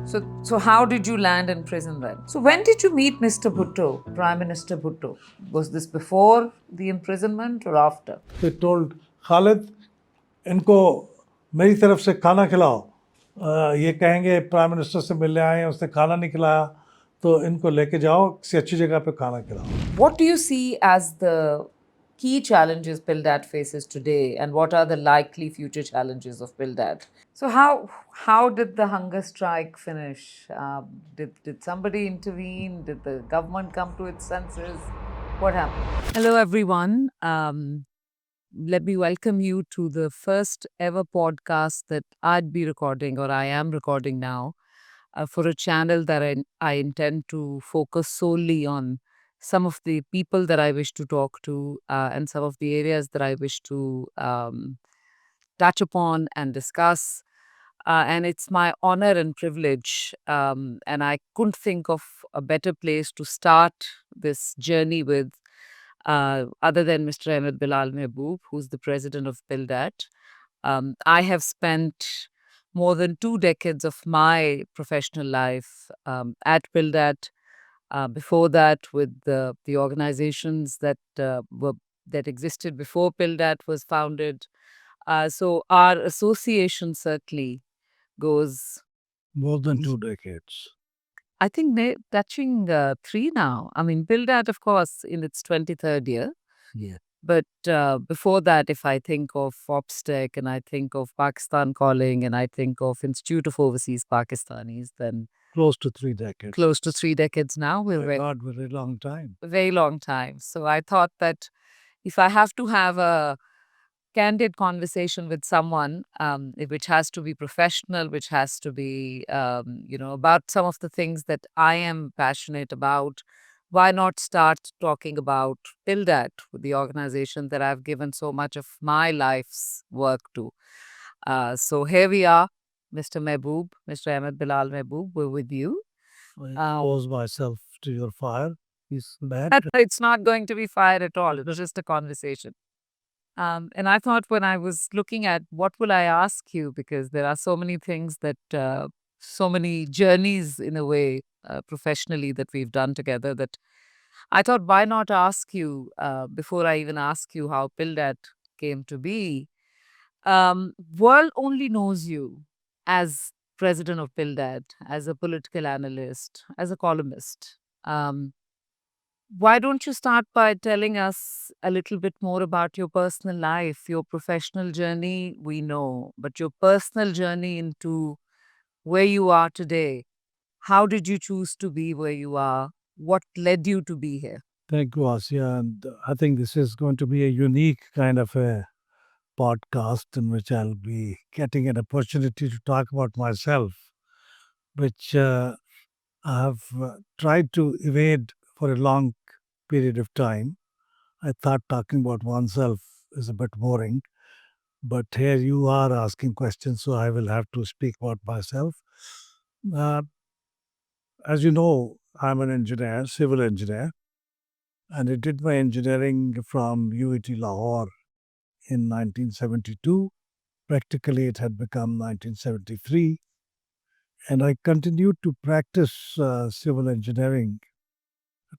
So how did you land in prison then? So when did you meet Mr. Bhutto, Prime Minister Bhutto? Was this before the imprisonment or after? They told Khalid, इनको मेरी तरफ से खाना खिलाओ. ये कहेंगे prime minister से मिलने आए हैं, उसने खाना नहीं खिलाया, तो इनको लेके जाओ किसी अच्छी जगह पे खाना खिलाओ. What do you see as the key challenges PILDAT faces today, and what are the likely future challenges of PILDAT? So how did the hunger strike finish? Did somebody intervene? Did the government come to its senses? What happened? Hello, everyone. Let me welcome you to the first ever podcast that I'd be recording, or I am recording now, for a channel that I intend to focus solely on some of the people that I wish to talk to and some of the areas that I wish to touch upon and discuss. And it's my honor and privilege. And I couldn't think of a better place to start this journey with other than Mr. Ahmed Bilal Mehboob, who's the president of PILDAT. I have spent more than 2 decades of my professional life at PILDAT. Before that, with the organizations that existed before PILDAT was founded. So our association certainly goes, More than 2 decades. I think, touching 3 now. I mean, PILDAT, of course, in its 23rd year. Yeah. But before that, if I think of OPSTEC and I think of Pakistan Calling and I think of Institute of Overseas Pakistanis, then Close to 3 decades. close to 3 decades now. We're My God, very long time. a very long time. So I thought that if I have to have a candid conversation with someone, which has to be professional, which has to be, about some of the things that I am passionate about, why not start talking about PILDAT, the organization that I've given so much of my life's work to. So here we are, Mr. Mehboob, Mr. Ahmed Bilal Mehboob, we're with you. I expose myself to your fire. Is bad. It's not going to be fire at all. It was just a conversation. And I thought when I was looking at what will I ask you, because there are so many things that, so many journeys in a way, professionally that we've done together, that I thought why not ask you before I even ask you how PILDAT came to be. World only knows you as president of PILDAT, as a political analyst, as a columnist. Um, why don't you start by telling us a little bit more about your personal life, your professional journey? We know, but your personal journey into where you are today. How did you choose to be where you are? What led you to be here? Thank you, Aasiya. And I think this is going to be a unique kind of a podcast in which I'll be getting an opportunity to talk about myself, which I have tried to evade for a long period of time. I thought talking about oneself is a bit boring, but here you are asking questions, so I will have to speak about myself. Uh, as you know, I'm an engineer, civil engineer, and I did my engineering from UET Lahore in 1972. Practically, it had become 1973. And I continued to practice civil engineering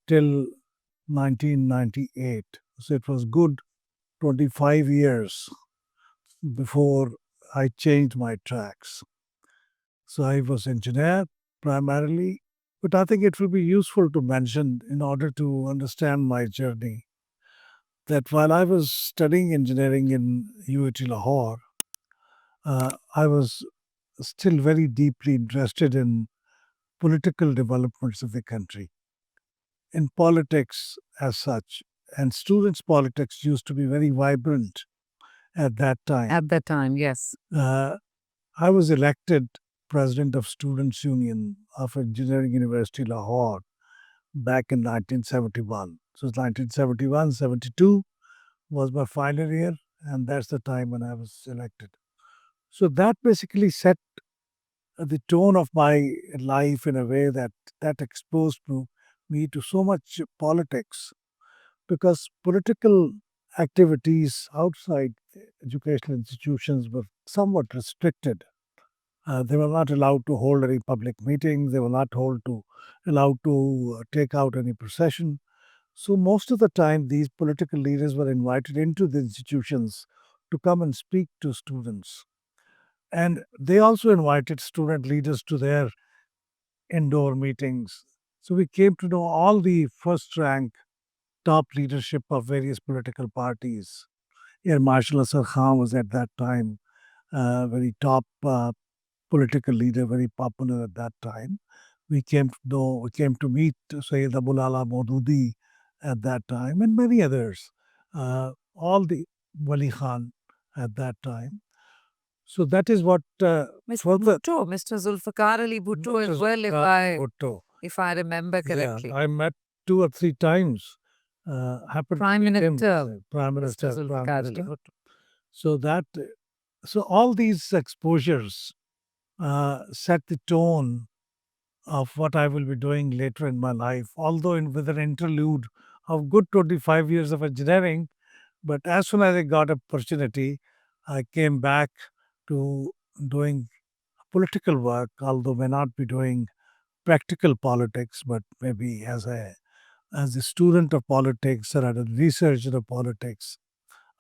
till 1998. So it was good 25 years before I changed my tracks. So I was engineer primarily, but I think it will be useful to mention in order to understand my journey that while I was studying engineering in UET Lahore, I was still very deeply interested in political developments of the country, in politics as such. And students' politics used to be very vibrant at that time. At that time, yes. I was elected president of Students' Union of Engineering University Lahore back in 1971. So 1971, 72 was my final year, and that's the time when I was elected. So that basically set the tone of my life in a way that exposed me to so much politics because political activities outside educational institutions were somewhat restricted. They were not allowed to hold any public meetings. They were not allowed to take out any procession. So most of the time, these political leaders were invited into the institutions to come and speak to students. And they also invited student leaders to their indoor meetings. So we came to know all the first rank top leadership of various political parties. Air Marshal Asad Khan was at that time very top political leader, very popular at that time. We came to meet Sayyid Abu A'la Maududi at that time, and many others. All the Wali Khan at that time. So that is what Mr. further Bhutto, Mr. Zulfikar Ali Bhutto as Mr. well, Bhutto. if I remember Yeah, correctly. I met two or three times. Happened to Prime meet him, Minister, Mr. Prime Zulfikar Ali Minister. Bhutto. So that, so all these exposures set the tone of what I will be doing later in my life. Although with an interlude of good 25 years of engineering, but as soon as I got opportunity, I came back to doing political work. Although may not be doing practical politics, but maybe as a student of politics or as a researcher of politics,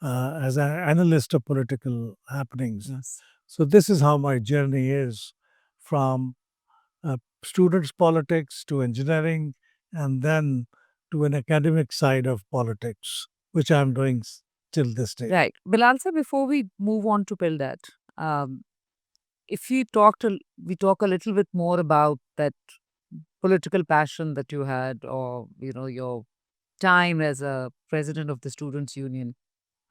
as an analyst of political happenings. Yes. So this is how my journey is from students' politics to engineering and then to an academic side of politics, which I'm doing till this day. Right. Bilal sir, before we move on to PILDAT, um, if we talk a little bit more about that political passion that you had, or your time as a president of the Students' Union.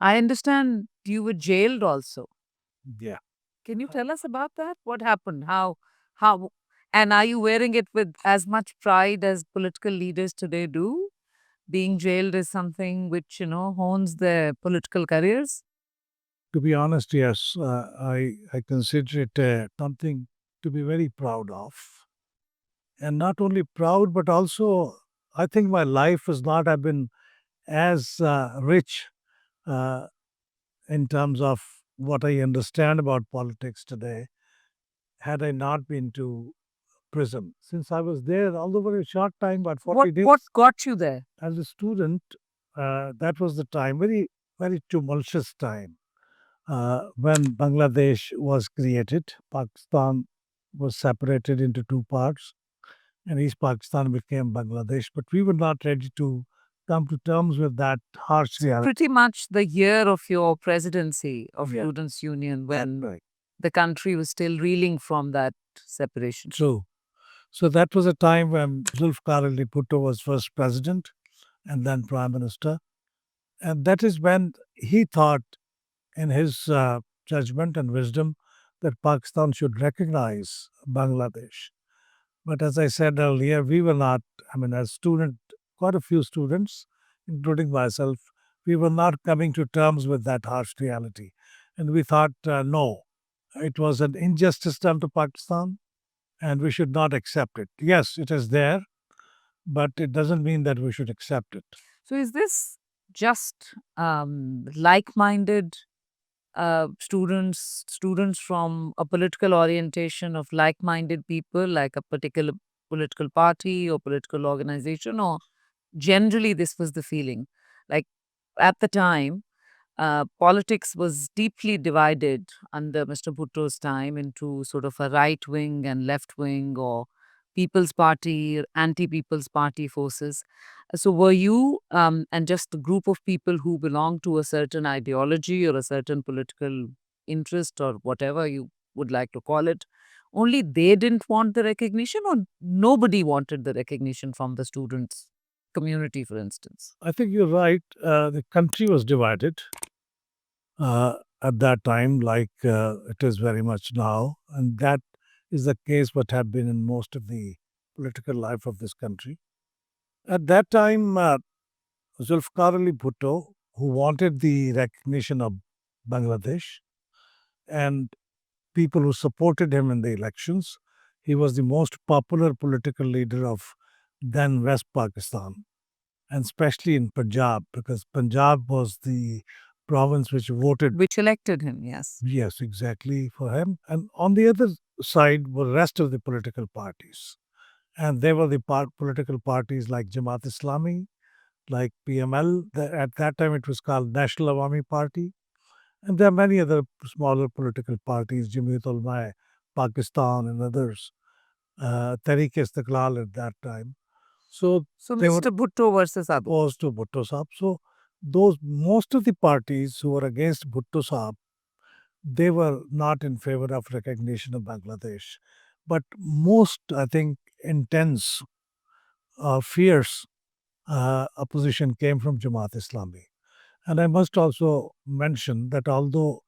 I understand you were jailed also. Yeah. Can you tell us about that? What happened? How, and are you wearing it with as much pride as political leaders today do? Being jailed is something which, hones their political careers. To be honest, yes, I consider it something to be very proud of. And not only proud, but also I think my life has not have been as rich uh, in terms of what I understand about politics today had I not been to prison. Since I was there, although for a short time, about 40 days, What got you there? as a student, that was the time, very, very tumultuous time. When Bangladesh was created, Pakistan was separated into two parts, and East Pakistan became Bangladesh. But we were not ready to come to terms with that harsh reality. Pretty much the year of your presidency of Yeah, Students' Union, that's when right. the country was still reeling from that separation. True. So that was a time when Zulfikar Ali Bhutto was first president and then prime minister. And that is when he thought, in his judgment and wisdom, that Pakistan should recognize Bangladesh. But as I said earlier, we were not, I mean, as student, quite a few students, including myself, we were not coming to terms with that harsh reality. And we thought, no, it was an injustice done to Pakistan and we should not accept it. Yes, it is there, but it doesn't mean that we should accept it. So, is this just like-minded students from a political orientation of like-minded people, like a particular political party or political organization, or generally this was the feeling? Like at the time, politics was deeply divided under Mr. Bhutto's time into sort of a right wing and left wing, or People's Party, anti People's Party forces. So, were you and just a group of people who belong to a certain ideology or a certain political interest or whatever you would like to call it? Only they didn't want the recognition, or nobody wanted the recognition from the students' community, for instance? I think you're right. The country was divided at that time, like it is very much now. And that is the case what have been in most of the political life of this country. At that time, Zulfikar Ali Bhutto, who wanted the recognition of Bangladesh and people who supported him in the elections, he was the most popular political leader of then West Pakistan, and especially in Punjab, because Punjab was the province which voted. Which elected him, yes. Yes, exactly, for him. And on the other side were rest of the political parties. And they were the political parties like Jamaat Islami, like PML. At that time, it was called National Awami Party. And there are many other smaller political parties, Jamiat Ulama, Pakistan, and others. Tehreek Istiqlal at that time. So So they were Mr. Bhutto versus others. opposed to Bhutto Sahab. So those most of the parties who were against Bhutto Sahab, they were not in favor of recognition of Bangladesh. But most, I think, intense, fierce opposition came from Jamaat Islami. And I must also mention that although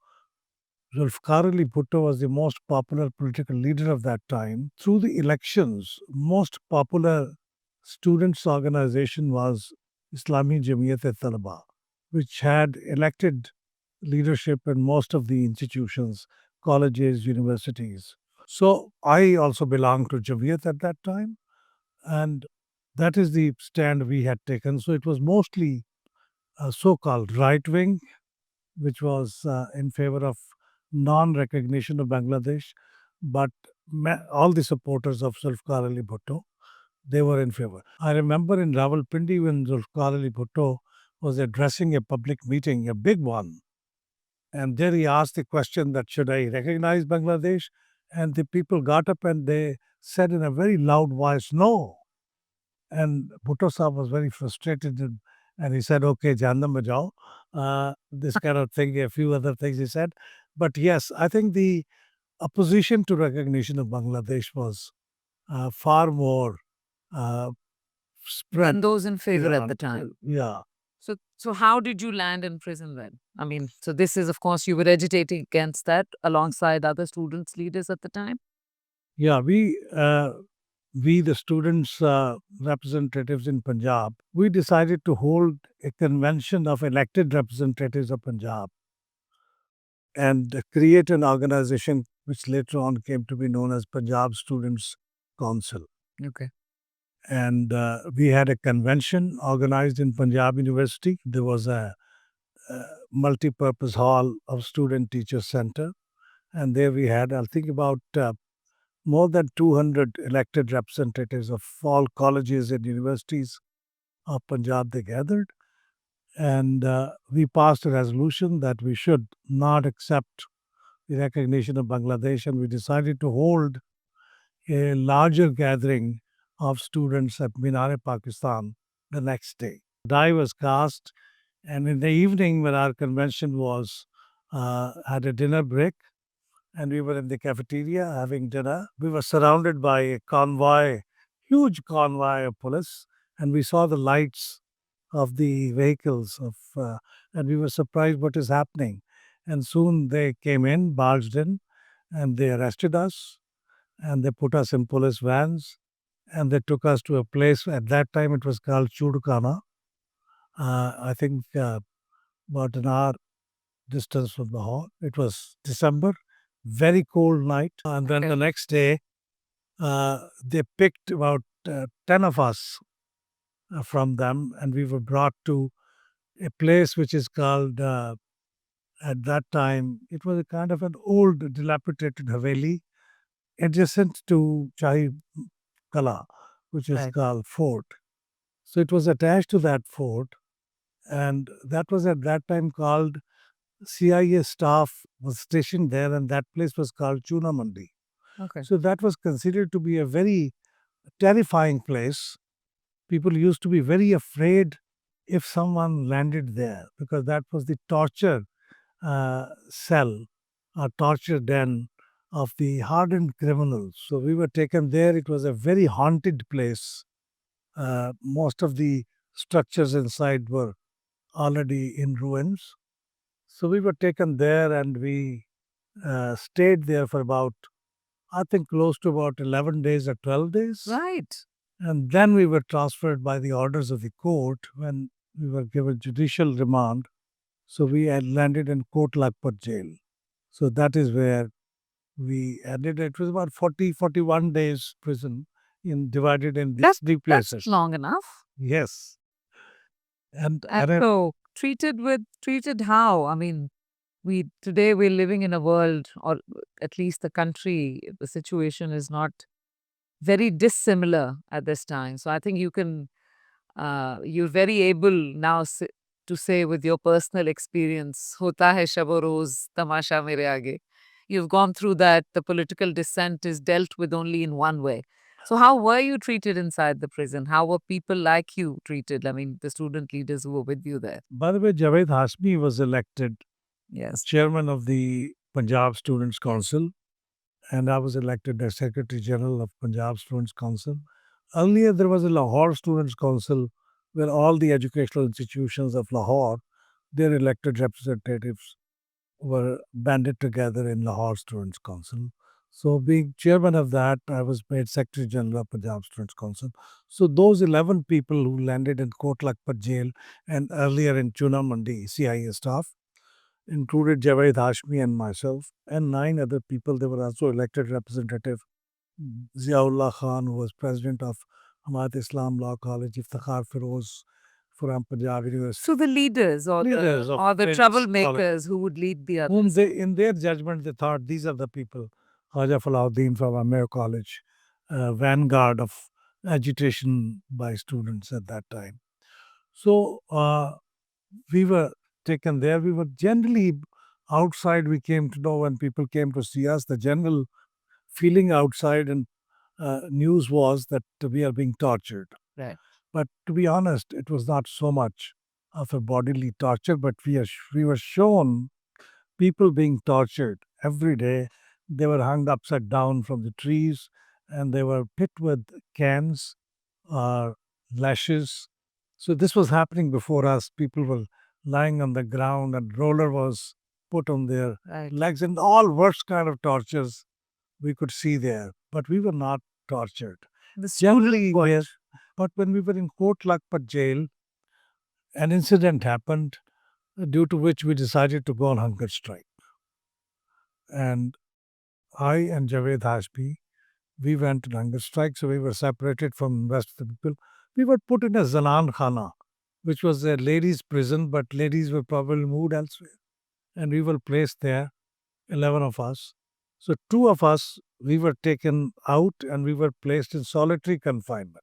Zulfikar Ali Bhutto was the most popular political leader of that time, through the elections, most popular students' organization was Islami Jamiyat-e-Talaba, which had elected leadership in most of the institutions, colleges, universities. So I also belonged to Jamiyat at that time, and that is the stand we had taken. So it was mostly a so-called right wing, which was in favor of non-recognition of Bangladesh, but all the supporters of Zulfikar Ali Bhutto, they were in favor. I remember in Rawalpindi when Zulfikar Ali Bhutto was addressing a public meeting, a big one, and there he asked the question that should I recognize Bangladesh? And the people got up and they said in a very loud voice, no. And Bhutto Sahib was very frustrated and he said, okay, Jahannam mein jao. This kind of thing, a few other things he said. But yes, I think the opposition to recognition of Bangladesh was far more uh, spread. Than those in favor Yeah, at the time. yeah. So how did you land in prison then? I mean, so this is, of course, you were agitating against that alongside other students' leaders at the time. Yeah, we the students representatives in Punjab, we decided to hold a convention of elected representatives of Punjab and create an organization which later on came to be known as Punjab Students Council. Okay. And we had a convention organized in Punjab University. There was a multi-purpose hall of student teacher center, and there we had, I think, about more than 200 elected representatives of all colleges and universities of Punjab. They gathered, and we passed a resolution that we should not accept the recognition of Bangladesh, and we decided to hold a larger gathering of students at Minar Pakistan the next day. Die was cast, and in the evening, when our convention was had a dinner break, and we were in the cafeteria having dinner, we were surrounded by a convoy, huge convoy of police, and we saw the lights of the vehicles and we were surprised what is happening. And soon they came in, barged in, and they arrested us and they put us in police vans and they took us to a place. At that time, it was called Chudukana. I think about an hour distance from the hall. It was December, very cold night. And then the next day, they picked about 10 of us from them, and we were brought to a place which is called, at that time, it was a kind of an old, dilapidated Haveli adjacent to Chahi Kala, which is Right. called Fort. So it was attached to that fort, and that was at that time called CIA staff was stationed there, and that place was called Chuna Mandi. Okay. So that was considered to be a very terrifying place. People used to be very afraid if someone landed there because that was the torture cell, a torture den of the hardened criminals. So we were taken there. It was a very haunted place. Most of the structures inside were already in ruins. So we were taken there and we stayed there for about, I think, close to about 11 days or 12 days. Right. And then we were transferred by the orders of the court when we were given judicial remand. So we had landed in Kot Lakhpat jail. So that is where we ended. It was about 41 days prison divided in these three places. That's long enough. Yes. And And so treated how? I mean, we today we're living in a world, or at least the country, the situation is not very dissimilar at this time. So I think you're very able now to say with your personal experience, hota hai shab roz tamasha mere aage. You've gone through that. The political dissent is dealt with only in one way. So how were you treated inside the prison? How were people like you treated? I mean, the student leaders who were with you there. By the way, Javed Hashmi was elected Yes. chairman of the Punjab Students' Council, and I was elected as Secretary General of Punjab Students' Council. Earlier, there was a Lahore Students' Council where all the educational institutions of Lahore, their elected representatives were banded together in Lahore Students' Council. So, being chairman of that, I was made Secretary General of Punjab Students' Council. So, those 11 people who landed in Kot Lakhpat jail and earlier in Chuna Mandi CIA staff included Javed Hashmi and myself, and 9 other people. They were also elected representative. Ziaullah Khan, who was president of Hamayat Islam Law College, Iftikhar Feroz from Punjab University. So the leaders Leaders of or the Prince College, troublemakers who would lead the whom others. they, in their judgment, they thought these are the people. Khaja Falauddin from Amir College, vanguard of agitation by students at that time. So we were taken there. We were generally outside. We came to know when people came to see us. The general feeling outside and news was that we are being tortured. Right. But to be honest, it was not so much of a bodily torture, but we were shown people being tortured every day. They were hung upside down from the trees and they were hit with cans or lashes. So this was happening before us. People were lying on the ground and roller was put on their Right. legs and all worst kind of tortures we could see there. But we were not tortured. The Generally, student yes. But when we were in Kot Lakhpat jail, an incident happened due to which we decided to go on hunger strike. And I and Javed Hashmi, we went on hunger strike, so we were separated from the rest of the people. We were put in a Zanan Khana, which was a ladies' prison, but ladies were probably moved elsewhere. And we were placed there, 11 of us. So, 2 of us, we were taken out and we were placed in solitary confinement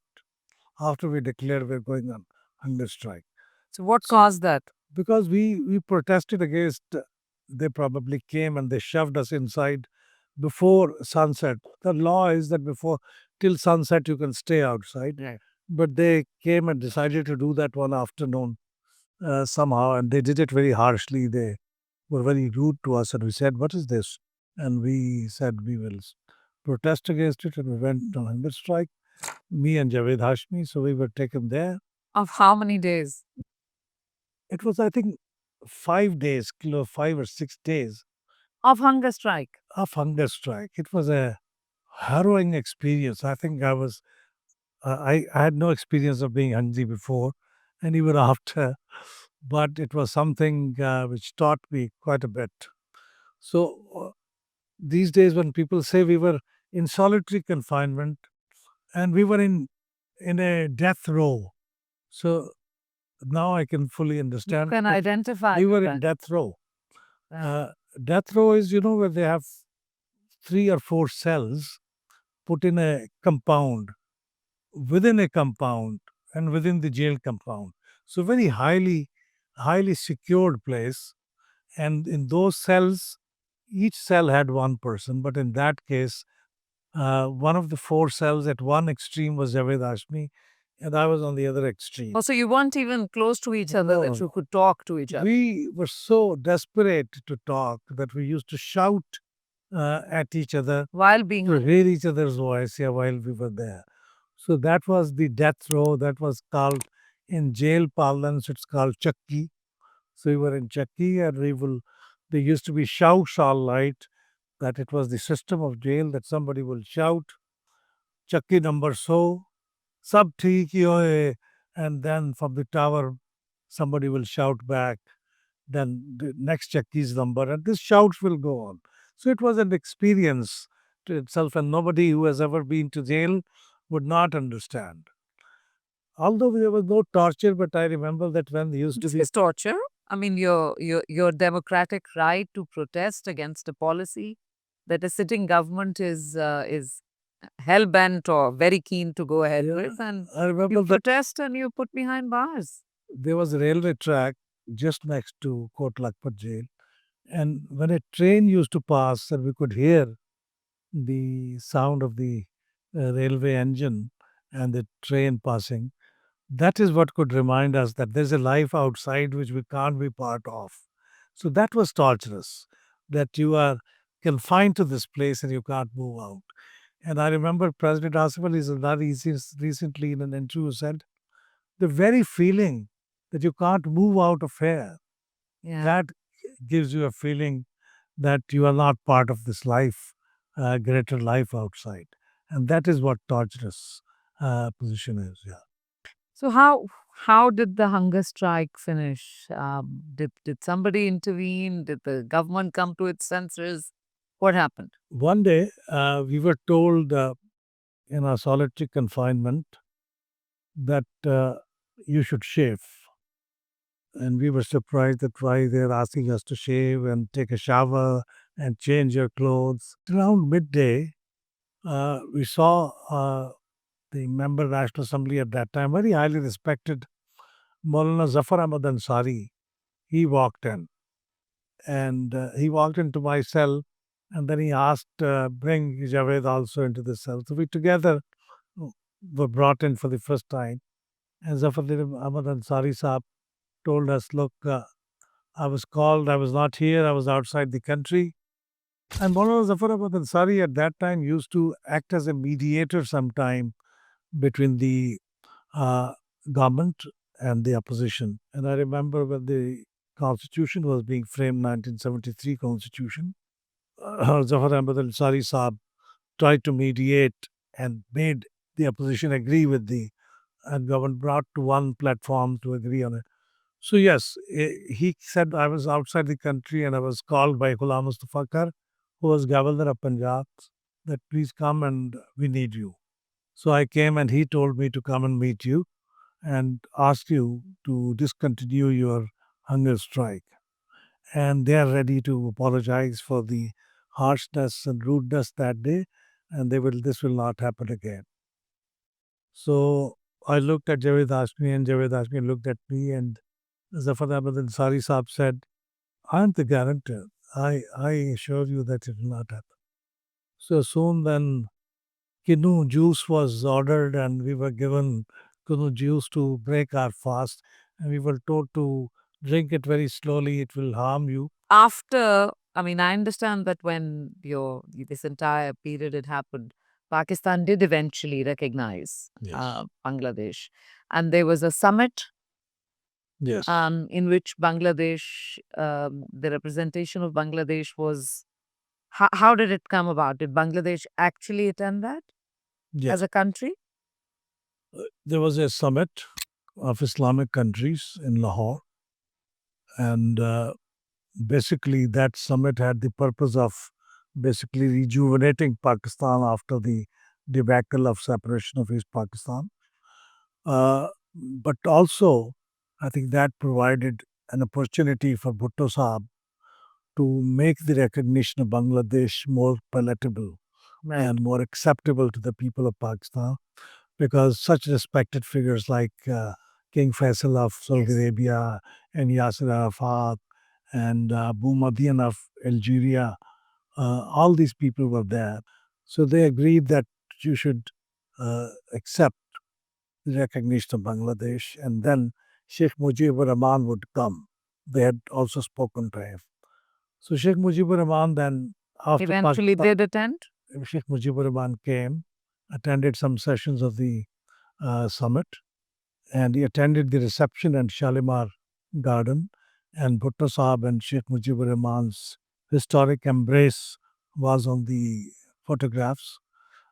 after we declared we are going on hunger strike. So what caused that? Because we protested against, they probably came and they shoved us inside before sunset. The law is that before till sunset you can stay outside, Right. but they came and decided to do that one afternoon somehow, and they did it very harshly. They were very rude to us, and we said, "What is this?" And we said we will protest against it, and we went on hunger strike. Me and Javed Hashmi, so we were taken there. Of how many days? It was, I think, 5 days, 5 or 6 days Of hunger strike. of hunger strike. It was a harrowing experience. I think I had no experience of being hungry before and even after, but it was something which taught me quite a bit. So these days, when people say we were in solitary confinement and we were in a death row, so now I can fully You understand. can identify We were in that. death row. Yeah. Death row is, where they have 3 or 4 cells put in a compound, within a compound, and within the jail compound. So very highly secured place. And in those cells, each cell had one person. But in that case, one of the 4 cells at one extreme was Javed Hashmi, and I was on the other extreme. Oh, so you weren't even close to each other that you No. could talk to each other. We were so desperate to talk that we used to shout at each other While being to hear each other's voice, yeah, while we were there. So that was the death row. That was called, in jail parlance, it's called chakki. So we were in chakki and there used to be shouts all night, that it was the system of jail that somebody will shout, chakki number so, sab theek hi hoye, and then from the tower, somebody will shout back, then the next chakki's number, and this shouts will go on. So it was an experience to itself, and nobody who has ever been to jail would not understand. Although there was no torture, but I remember that when there used to This be is torture. I mean, your democratic right to protest against a policy that a sitting government is hell bent or very keen to go ahead yeah, with, and I you remember that protest and you put behind bars. there was a railway track just next to Kot Lakpat jail. And when a train used to pass and we could hear the sound of the railway engine and the train passing, that is what could remind us that there's a life outside which we can't be part of. So that was torturous, that you are confined to this place and you can't move out. And I remember President Asif Ali Zardari recently in an interview said, the very feeling that you can't move out of here, Yeah. that gives you a feeling that you are not part of this life, greater life outside. And that is what torturous position is. Yeah. So how did the hunger strike finish? Did somebody intervene? Did the government come to its senses? What happened? One day, we were told in our solitary confinement that you should shave. And we were surprised that why they're asking us to shave and take a shower and change your clothes. Around midday, we saw the member of National Assembly at that time, very highly respected Maulana Zafar Ahmad Ansari. He walked in and he walked into my cell and then he asked, bring Javed also into the cell. So we together were brought in for the first time. And Zafar Ahmad Ansari Saab told us, look, I was called, I was not here, I was outside the country. And Maulana Zafar Ahmad Ansari at that time used to act as a mediator sometime between the uh, government and the opposition. And I remember when the constitution was being framed, 1973 constitution, Zafar Ahmad Ansari Saab tried to mediate and made the opposition agree with the and government brought to one platform to agree on it. So yes, he said I was outside the country and I was called by Ghulam Mustafa Kar, who was governor of Punjab, that please come and we need you. So I came and he told me to come and meet you and ask you to discontinue your hunger strike. And they are ready to apologize for the harshness and rudeness that day, and they will this will not happen again. So I looked at Javed Hashmi and Javed Hashmi looked at me and Zafar Ahmad Ansari Saab said, I'm the guarantor. I assure you that it will not happen. So soon then Kinu juice was ordered and we were given Kinu juice to break our fast. And we were told to drink it very slowly, it will harm you. After, I mean, I understand that when this entire period had happened, Pakistan did eventually recognize Yes. Bangladesh, and there was a summit Yes. in which Bangladesh, the representation of Bangladesh was. How did it come about? Did Bangladesh actually attend that Yes. as a country? There was a summit of Islamic countries in Lahore, and basically that summit had the purpose of basically rejuvenating Pakistan after the debacle of separation of East Pakistan. But also, I think that provided an opportunity for Bhutto Saab to make the recognition of Bangladesh more palatable Right. and more acceptable to the people of Pakistan because such respected figures like King Faisal of Saudi Yes. Arabia and Yasser Arafat and Abu Madian of Algeria, all these people were there. So they agreed that you should accept the recognition of Bangladesh and then Sheikh Mujibur Rahman would come. They had also spoken to him. So Sheikh Mujibur Rahman then, after Eventually Pakistan, did attend. Sheikh Mujibur Rahman came, attended some sessions of the summit, and he attended the reception at Shalimar Garden. And Bhutto Sahab and Sheikh Mujibur Rahman's historic embrace was on the photographs.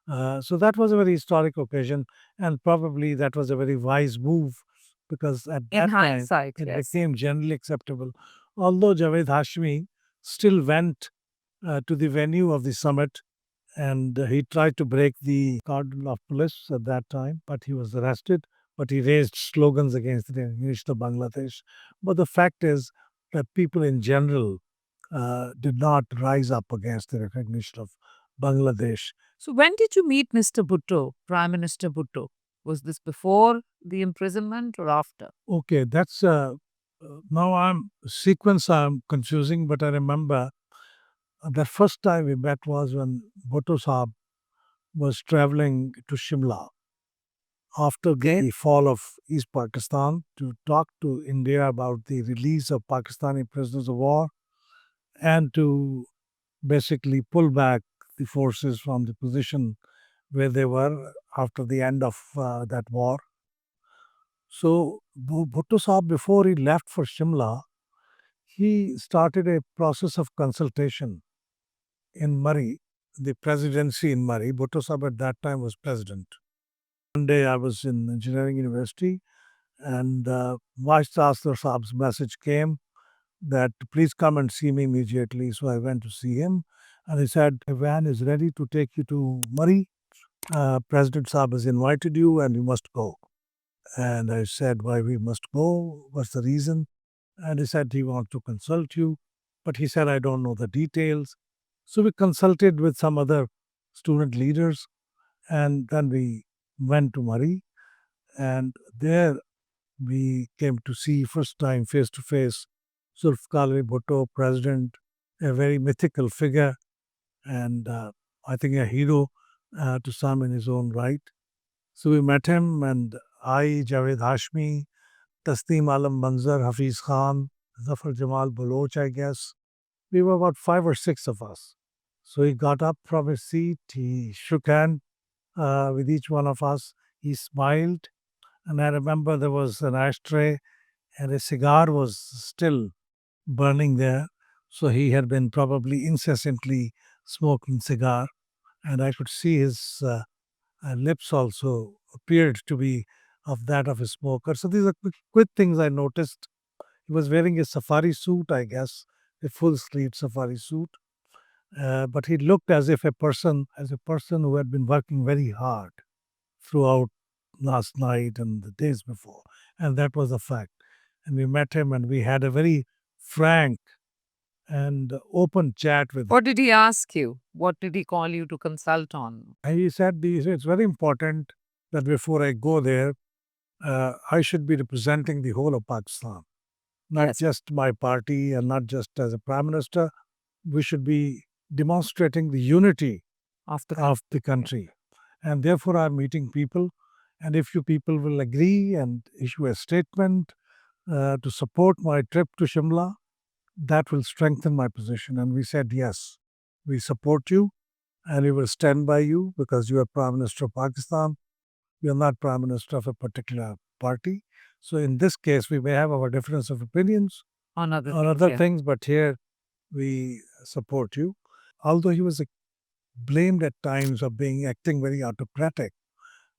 So that was a very historic occasion, and probably that was a very wise move because at In that time hindsight, it yes. became generally acceptable. Although Javed Hashmi still went to the venue of the summit and he tried to break the cordon of police at that time, but he was arrested. but he raised slogans against the recognition of Bangladesh. But the fact is that people in general did not rise up against the recognition of Bangladesh. So, when did you meet Mr. Bhutto, Prime Minister Bhutto? Was this before the imprisonment or after? Okay, that's now I'm sequence I'm confusing, but I remember the first time we met was when Bhutto Saab was traveling to Shimla after the fall of East Pakistan to talk to India about the release of Pakistani prisoners of war and to basically pull back the forces from the position where they were after the end of that war. So Bhutto Saab, before he left for Shimla, he started a process of consultation in Murray, the presidency in Murray. Bhutto Saab at that time was president. One day I was in engineering university and Vice Chancellor Saab's message came that please come and see me immediately. So I went to see him and he said, a van is ready to take you to Murray. President Saab has invited you and you must go. And I said, why we must go? What's the reason? And he said he wants to consult you. But he said, I don't know the details. So we consulted with some other student leaders and then we went to Murray. And there we came to see first time face to face Zulfikar Ali Bhutto, president, a very mythical figure and I think a hero to some in his own right. So we met him and I, Javed Hashmi, Tasneem Alam Manzar, Hafiz Khan, Zafar Jamal Baloch, I guess. We were about five or six of us. So he got up from his seat, he shook hand with each one of us, he smiled, and I remember there was an ashtray and a cigar was still burning there. So he had been probably incessantly smoking cigar, and I could see his lips also appeared to be of that of a smoker. So these are quick things I noticed. He was wearing a safari suit, I guess, a full sleeved safari suit. But he looked as a person who had been working very hard throughout last night and the days before. And that was a fact. And we met him and we had a very frank and open chat with him. What did he ask you? What did he call you to consult on? And he said, it's very important that before I go there, I should be representing the whole of Pakistan, not Yes. just my party and not just as a prime minister. We should be demonstrating the unity Of the of the country. And therefore, I'm meeting people. And if you people will agree and issue a statement to support my trip to Shimla, that will strengthen my position. And we said, yes, we support you and we will stand by you because you are Prime Minister of Pakistan. We are not Prime Minister of a particular party. So in this case, we may have our difference of opinions on other on things, other yeah. things, but here we support you. Although he was blamed at times of being acting very autocratic,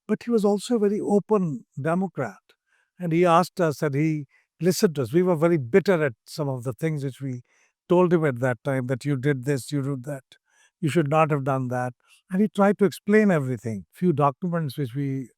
but he was also a very open Democrat. And he asked us and he listened to us. We were very bitter at some of the things which we told him at that time that you did this, you did that, you should not have done that. And he tried to explain everything. Few documents which we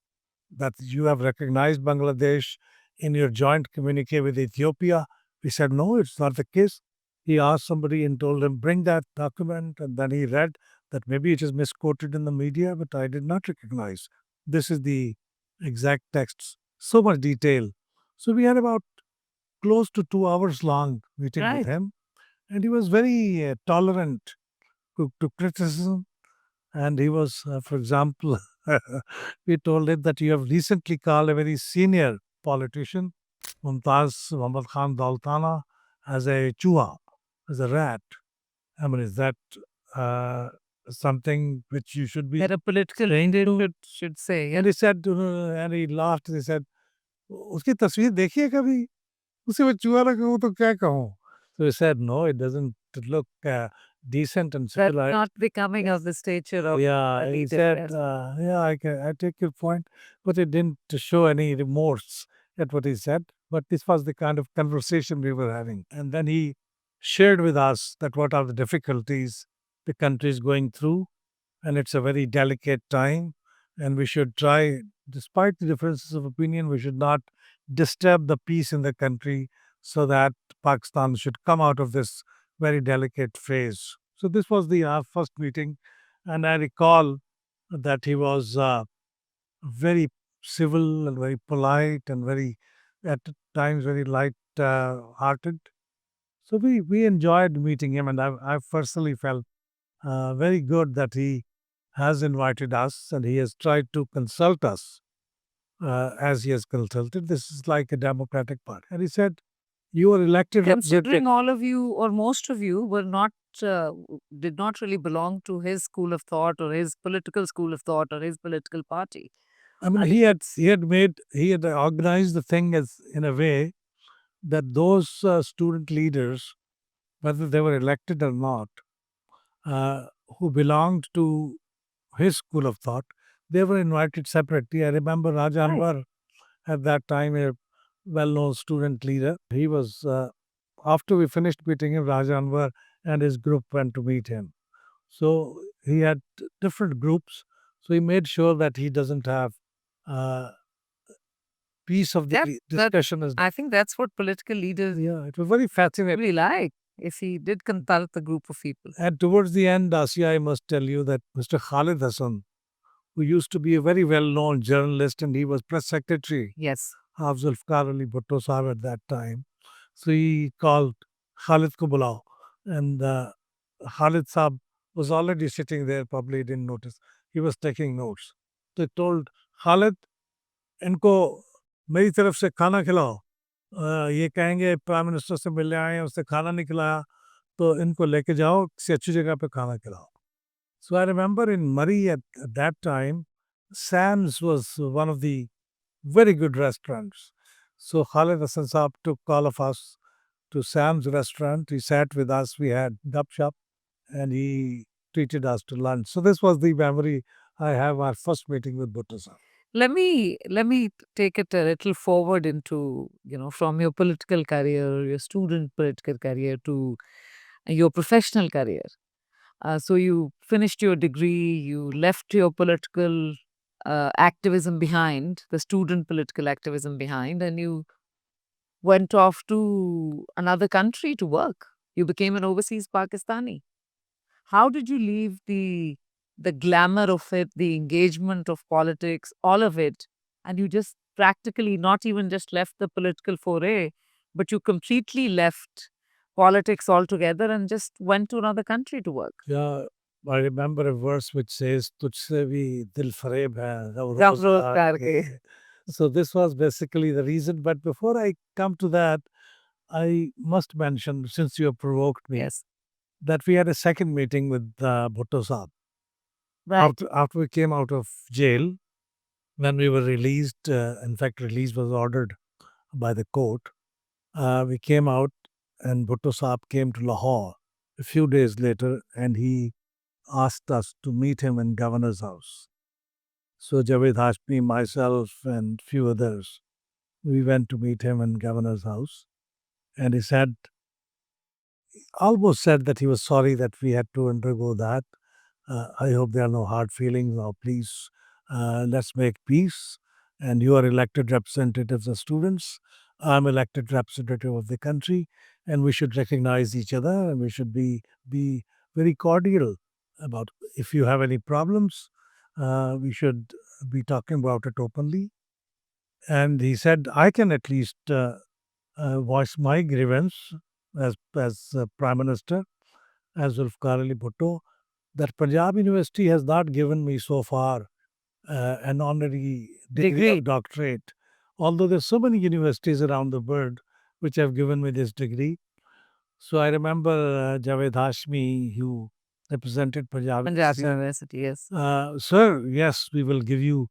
that you have recognized Bangladesh in your joint communique with Ethiopia. We said, no, it's not the case. He asked somebody and told him, bring that document. And then he read that maybe it is misquoted in the media, but I did not recognize. This is the exact text. So much detail. So we had about close to 2 hours long meeting with Right. him. And he was very tolerant to criticism and he was, for example, we told him that you have recently called a very senior politician, Mumtaz Muhammad Khan Daltana, as a chua, as a rat. I mean, is that uh, something which you should be? That a political leader should say, yeah. And he said, and he laughed. He said, उसकी तस्वीर देखी है कभी? उसे मैं चूहा ना कहूँ तो क्या कहूँ? So he said, no, it doesn't look decent and That's civilized. not becoming of the stature of Yeah, a he leader. said, Yes. yeah, I take your point, but it didn't show any remorse at what he said. But this was the kind of conversation we were having. And then he shared with us that what are the difficulties the country is going through, and it's a very delicate time. and we should try, despite the differences of opinion, we should not disturb the peace in the country so that Pakistan should come out of this very delicate phase. So this was the our first meeting, and I recall that he was very civil and very polite and very, at times, very light hearted. So we enjoyed meeting him, and I personally felt very good that he has invited us and he has tried to consult us as he has consulted. This is like a democratic party. And he said, you were elected Considering all of you or most of you were not did not really belong to his school of thought or his political school of thought or his political party. I mean, he had organized the thing as in a way that those student leaders, whether they were elected or not, who belonged to his school of thought, they were invited separately. I remember Raja Right. Anwar at that time, a well-known student leader. He was after we finished meeting him, Raja Anwar and his group went to meet him. So he had different groups. So he made sure that he doesn't have uh, piece of the discussion. I think that's what political leaders Yeah, it was very fascinating. really like. If he did consult a group of people. And towards the end, Asia, I must tell you that Mr. Khalid Hassan, who used to be a very well-known journalist, and he was press secretary Yes. of Zulfikar Ali Bhutto Sahib at that time. So he called Khalid ko bulao, and Khalid Saab was already sitting there, probably didn't notice. He was taking notes. So he told Khalid, इनको मेरी तरफ से खाना खिलाओ ये कहेंगे prime minister से मिलने आए हैं उससे खाना नहीं खिलाया तो इनको लेके जाओ किसी अच्छी जगह पे खाना खिलाओ. So I remember in Murray at that time, Sam's was one of the very good restaurants. So Khalid Hassan Saab took all of us to Sam's restaurant. He sat with us. We had gup shop, and he treated us to lunch. So this was the memory I have our first meeting with Bhutto Saab. Let me take it a little forward into, from your political career, your student political career to your professional career. So you finished your degree, you left your political activism behind, the student political activism behind, and you went off to another country to work. You became an overseas Pakistani. How did you leave the glamour of it, the engagement of politics, all of it, and you just practically not even just left the political foray, but you completely left politics altogether and just went to another country to work? Yeah, I remember a verse which says, "Tujhse bhi dil fareb hai, rab Rab roz roz kaat karke. ke." So this was basically the reason. But before I come to that, I must mention, since you have provoked me, Yes. that we had a second meeting with Bhutto Saab. Right. After we came out of jail, when we were released, in fact, release was ordered by the court. We came out, and Bhutto Saab came to Lahore a few days later, and he asked us to meet him in Governor's house. So Javed Hashmi, myself, and few others, we went to meet him in Governor's house, and he said, almost said that he was sorry that we had to undergo that. I hope there are no hard feelings. Now, please, let's make peace. And you are elected representatives of students. I'm elected representative of the country, and we should recognize each other, and we should be very cordial about. If you have any problems, we should be talking about it openly. And he said, I can at least voice my grievance as Prime Minister, as Zulfikar Ali Bhutto, that Punjab University has not given me so far an honorary degree of doctorate. Although there's so many universities around the world which have given me this degree. So I remember Javed Hashmi, who represented Punjab Punjab University. University, yes. Sir, yes, we will give you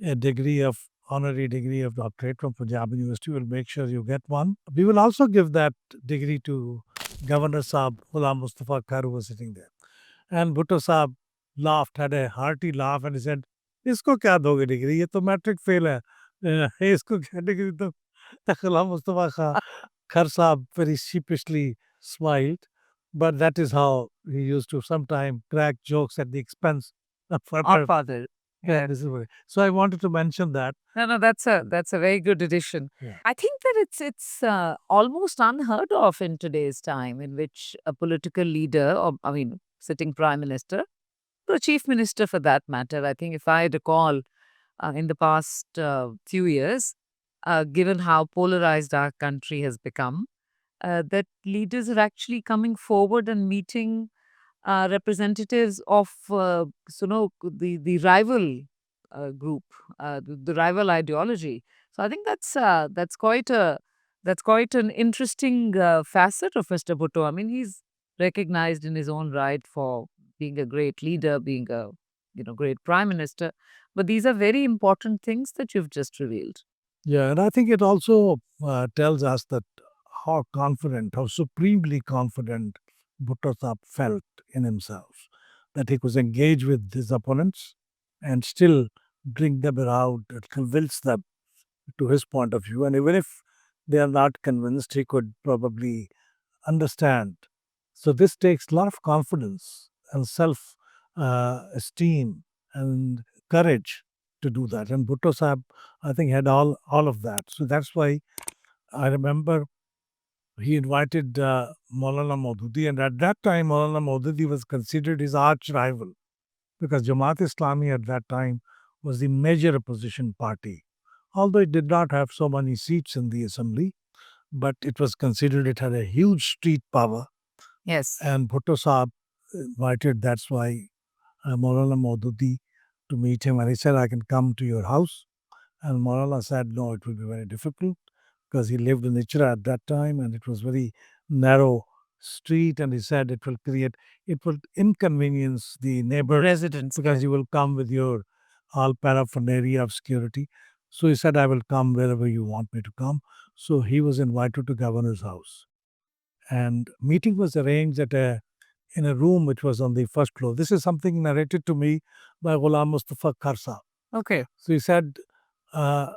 a degree of honorary degree of doctorate from Punjab University. We'll make sure you get one. We will also give that degree to Governor Saab, Ghulam Mustafa Kar, who was sitting there. And Bhutto Saab laughed, had a hearty laugh, and he said, इसको क्या दोगे degree ये तो matric fail है इसको क्या degree दो Ghulam Mustafa Khar Saab very sheepishly smiled, but that is how he used to sometimes crack jokes at the expense of Our other father. Yeah, this is so I wanted to mention that. No, no, that's a very good addition. Yeah. I think that it's almost unheard of in today's time, in which a political leader, or I mean, sitting prime minister, or chief minister for that matter. I think if I recall, in the past few years, given how polarized our country has become, that leaders are actually coming forward and meeting representatives of the rival group, the rival ideology. So I think that's quite an interesting facet of Mr. Bhutto. I mean, he's recognized in his own right for being a great leader, being a great prime minister. But these are very important things that you've just revealed. Yeah, and I think it also tells us that how confident, how supremely confident Bhutto Sahib felt in himself, that he could engage with his opponents and still bring them around and convince them to his point of view. And even if they are not convinced, he could probably understand. So this takes a lot of confidence and self esteem and courage to do that. And Bhutto Sahib, I think, had all of that. So that's why I remember he invited Maulana Maududi, and at that time, Maulana Maududi was considered his arch rival because Jamaat Islami at that time was the major opposition party. Although it did not have so many seats in the assembly, but it was considered it had a huge street power. Yes. And Bhutto Saab invited, that's why Maulana Maududi to meet him. And he said, I can come to your house. And Maulana said, no, it will be very difficult because he lived in Ichra at that time and it was very narrow street. And he said it will inconvenience the neighbors Residents. because you will come with your all paraphernalia of security. So he said, I will come wherever you want me to come. So he was invited to governor's house. And meeting was arranged in a room which was on the first floor. This is something narrated to me by Ghulam Mustafa Kharsa. Okay. So he said, uh,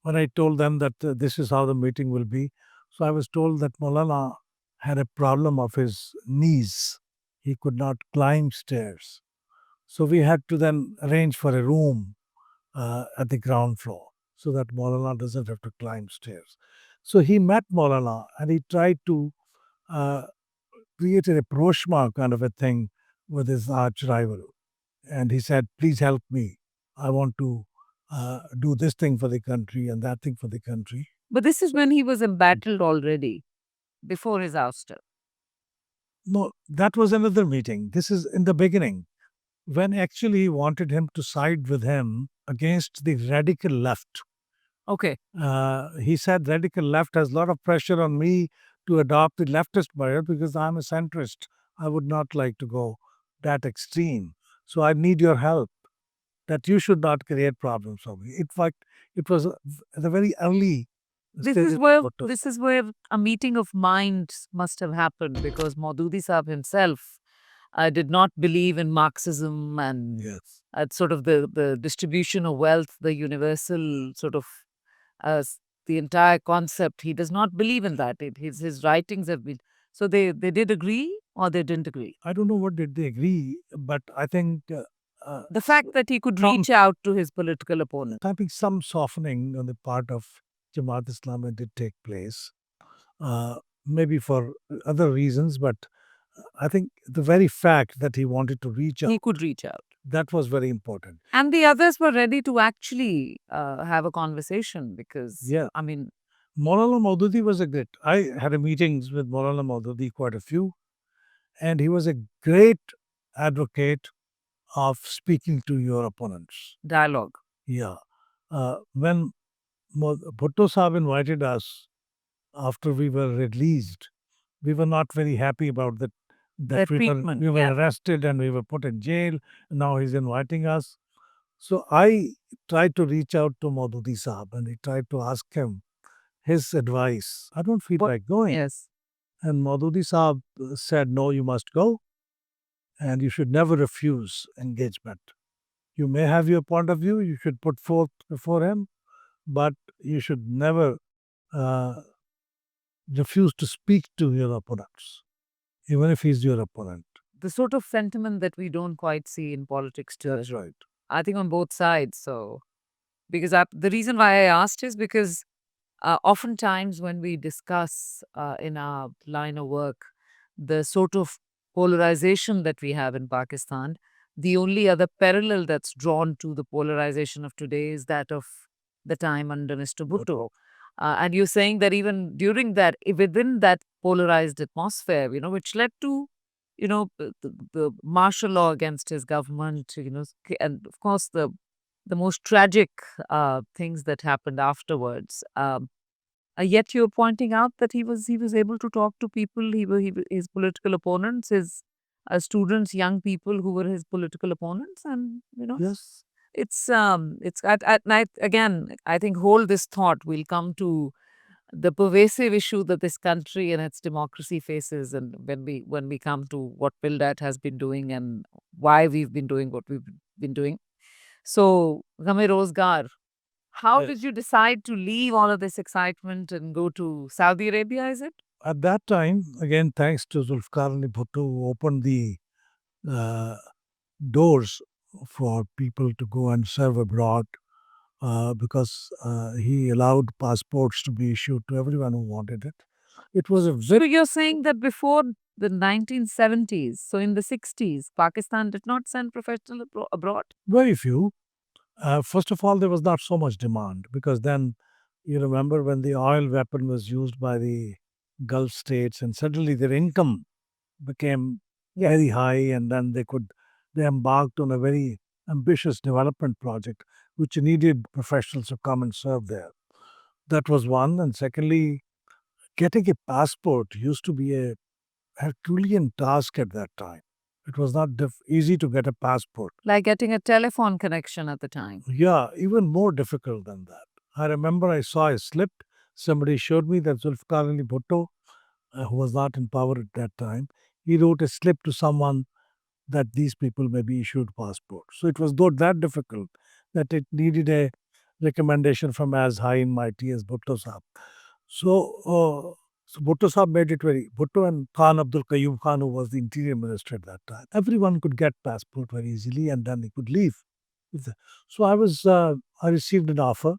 when I told them that this is how the meeting will be, so I was told that Maulana had a problem of his knees. He could not climb stairs. So we had to then arrange for a room at the ground floor so that Maulana doesn't have to climb stairs. So he met Maulana and he tried to uh, create a rapprochement kind of a thing with his arch rival. And he said, please help me. I want to do this thing for the country and that thing for the country. But this is when he was embattled already, before his ouster. No, that was another meeting. This is in the beginning when actually he wanted him to side with him against the radical left. Okay. He said radical left has a lot of pressure on me to adopt the leftist bias because I'm a centrist. I would not like to go that extreme. So I need your help. That you should not create problems for me. In fact, it was at a very early This stage. is where this is where a meeting of minds must have happened, because Maududi Saab himself did not believe in Marxism and Yes. sort of the distribution of wealth, the universal sort of the entire concept. He does not believe in that. His writings have been so they did agree or they didn't agree. I don't know what did they agree, but I think The fact that he could reach out to his political opponent. I think some softening on the part of Jamaat Islami did take place, maybe for other reasons, but I think the very fact that he wanted to reach out, He could reach out. that was very important. And the others were ready to actually have a conversation because, Yeah. I mean, Maulana Maududi was a great. I had a meetings with Maulana Maududi, quite a few, and he was a great advocate of speaking to your opponents. dialogue. Yeah. When Bhutto Saab invited us after we were released, we were not very happy about that. That The treatment, we were yeah. arrested and we were put in jail. Now he's inviting us. So I tried to reach out to Maududi Saab and he tried to ask him his advice. I don't feel like going. Yes. And Maududi Saab said, no, you must go and you should never refuse engagement. You may have your point of view, you should put forth before him, but you should never uh, refuse to speak to your opponents, even if he's your opponent. The sort of sentiment that we don't quite see in politics today. That's right. I think on both sides. So, because the reason why I asked is because oftentimes when we discuss in our line of work the sort of polarization that we have in Pakistan, the only other parallel that's drawn to the polarization of today is that of the time under Mr. Bhutto. And you're saying that even during that, within that polarized atmosphere, which led to, the martial law against his government, and of course the most tragic things that happened afterwards. Yet you're pointing out that he was able to talk to people, his political opponents, his students, young people who were his political opponents, and Yes. it's at night again. I think hold this thought. We'll come to the pervasive issue that this country and its democracy faces, and when we come to what PILDAT has been doing and why we've been doing what we've been doing. So, Game Rozgar, how did Yes. you decide to leave all of this excitement and go to Saudi Arabia, is it? At that time, again, thanks to Zulfikar Ali Bhutto, who opened the uh, doors for people to go and serve abroad because he allowed passports to be issued to everyone who wanted it. It was a So very, you're saying that before the 1970s, so in the 60s, Pakistan did not send professionals abroad? very few. First of all, there was not so much demand because then you remember when the oil weapon was used by the Gulf states and suddenly their income became very high and then they embarked on a very ambitious development project which needed professionals to come and serve there. That was one. And secondly, getting a passport used to be a Herculean task at that time. It was not easy to get a passport. Like getting a telephone connection at the time. Yeah, even more difficult than that. I remember I saw a slip. Somebody showed me that Zulfikar Ali Bhutto, who was not in power at that time, he wrote a slip to someone that these people may be issued passports. So it was not that difficult that it needed a recommendation from as high and mighty as Bhutto Sahab. So Bhutto Sahab made it very, Bhutto and Khan Abdul Qayyum Khan, who was the interior minister at that time, everyone could get passport very easily and then he could leave. So I received an offer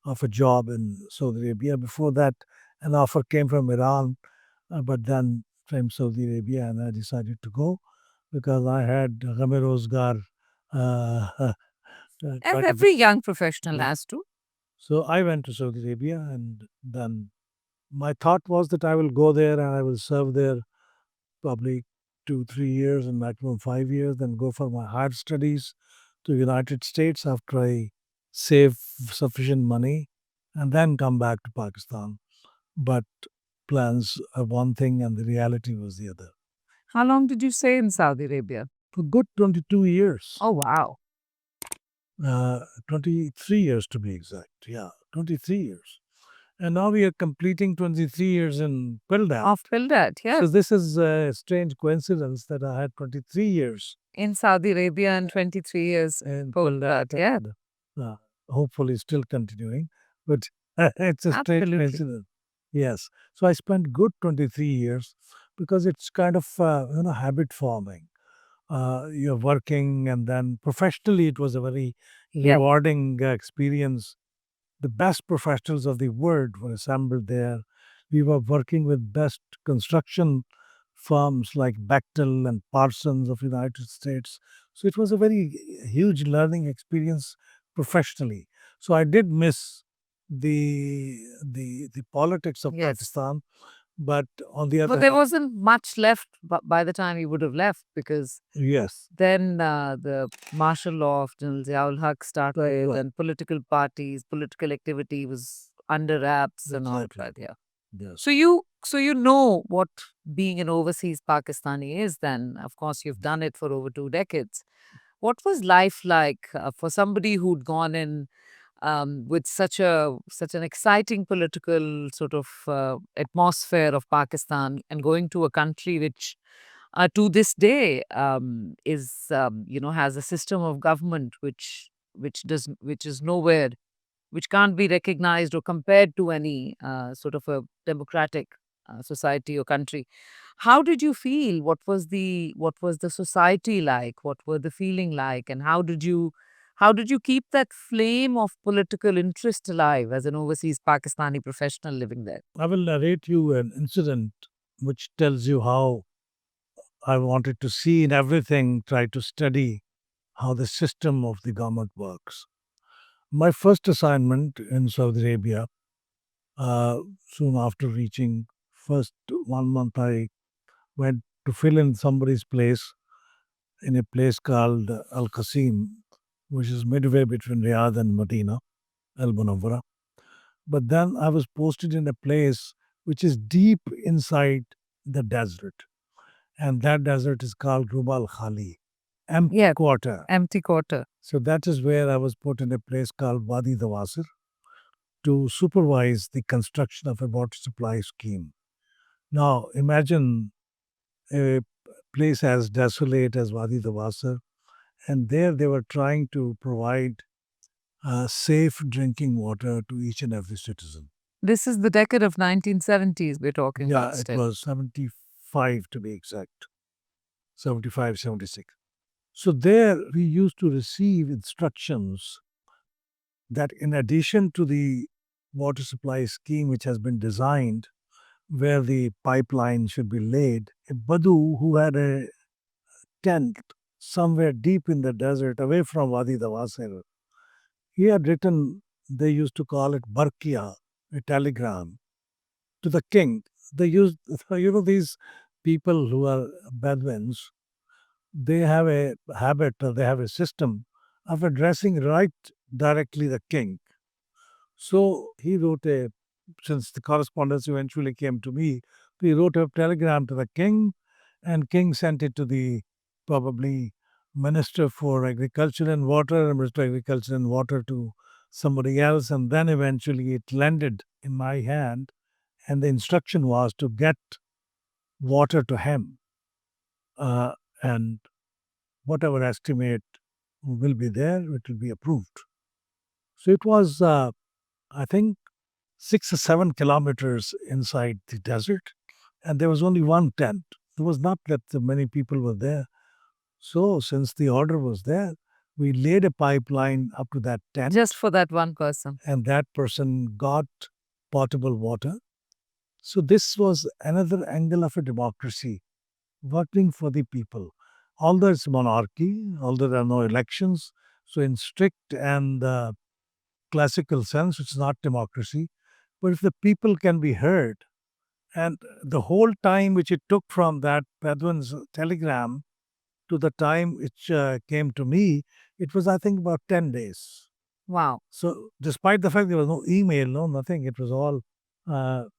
of a job in Saudi Arabia. Before that, an offer came from Iran, but then from Saudi Arabia, and I decided to go because I had Ghame Rozgar. Uh, As kind of- every young professional yeah. has to. So I went to Saudi Arabia, and then my thought was that I will go there and I will serve there probably 2, 3 years and maximum 5 years, then go for my higher studies to United States after I save sufficient money, and then come back to Pakistan. But plans are one thing and the reality was the other. How long did you stay in Saudi Arabia? For good 22 years. Oh, wow. 23 years to be exact. Yeah, 23 years. And now we are completing 23 years in PILDAT. Of PILDAT, So yes. this is a strange coincidence that I had 23 years In Saudi Arabia and 23 years in PILDAT, yeah. uh, hopefully still continuing, but it's a strange Absolutely. coincidence. Yes. So I spent good 23 years because it's kind of, habit forming. You're working and then professionally it was a very Yep. rewarding experience. The best professionals of the world were assembled there. We were working with best construction firms like Bechtel and Parsons of United States. So it was a very huge learning experience professionally. So I did miss the politics of Yes. Pakistan, but on the But other there hand, wasn't much left by the time you would have left because yes, then the martial law of General Ziaul Haq started right. and political parties, political activity was under wraps and all Exactly. that. Yeah. Yes. So you know what being an overseas Pakistani is then. Of course, you've done it for over 2 decades. What was life like for somebody who'd gone in with such an exciting political sort of atmosphere of Pakistan and going to a country which to this day is has a system of government which is nowhere, which can't be recognized or compared to any sort of a democratic society or country. How did you feel? What was the society like? What were the feeling like? And how did you How did you keep that flame of political interest alive as an overseas Pakistani professional living there? I will narrate you an incident which tells you how I wanted to see in everything, try to study how the system of the government works. My first assignment in Saudi Arabia, uh, soon after reaching, first 1 month, I went to fill in somebody's place in a place called Al Qasim, which is midway between Riyadh and Medina, Al Munawwara. But then I was posted in a place which is deep inside the desert, and that desert is called Rubal Khali, empty Yeah, quarter. empty quarter. So that is where I was put in a place called Wadi Dawasir to supervise the construction of a water supply scheme. Now imagine a place as desolate as Wadi Dawasir, and there they were trying to provide safe drinking water to each and every citizen. This is the decade of 1970s we're talking about Yeah, it still. was 75 to be exact, 75, 76. So there we used to receive instructions that in addition to the water supply scheme which has been designed, where the pipeline should be laid, a Badu who had a tent somewhere deep in the desert away from Wadi Dawasir, he had written, they used to call it Barkia, a telegram, to the king. They used, these people who are Bedouins, they have a habit or they have a system of addressing right directly the king. So he wrote a, since the correspondence eventually came to me, he wrote a telegram to the king, and king sent it to the probably minister for agriculture and water, and minister of agriculture and water to somebody else, and then eventually it landed in my hand, and the instruction was to get water to him, uh, and whatever estimate will be there, it will be approved. So it was, I think, 6 or 7 kilometers inside the desert, and there was only one tent. There was not that many people were there. So, since the order was there, we laid a pipeline up to that tent, Just for that one person. and that person got potable water. So, this was another angle of a democracy working for the people. Although it's monarchy, although there are no elections, so in strict and classical sense, it's not democracy. But if the people can be heard, and the whole time which it took from that Bedouin's telegram to the time it came to me, it was, I think, about 10 days. Wow. So, despite the fact there was no email, no nothing, it was all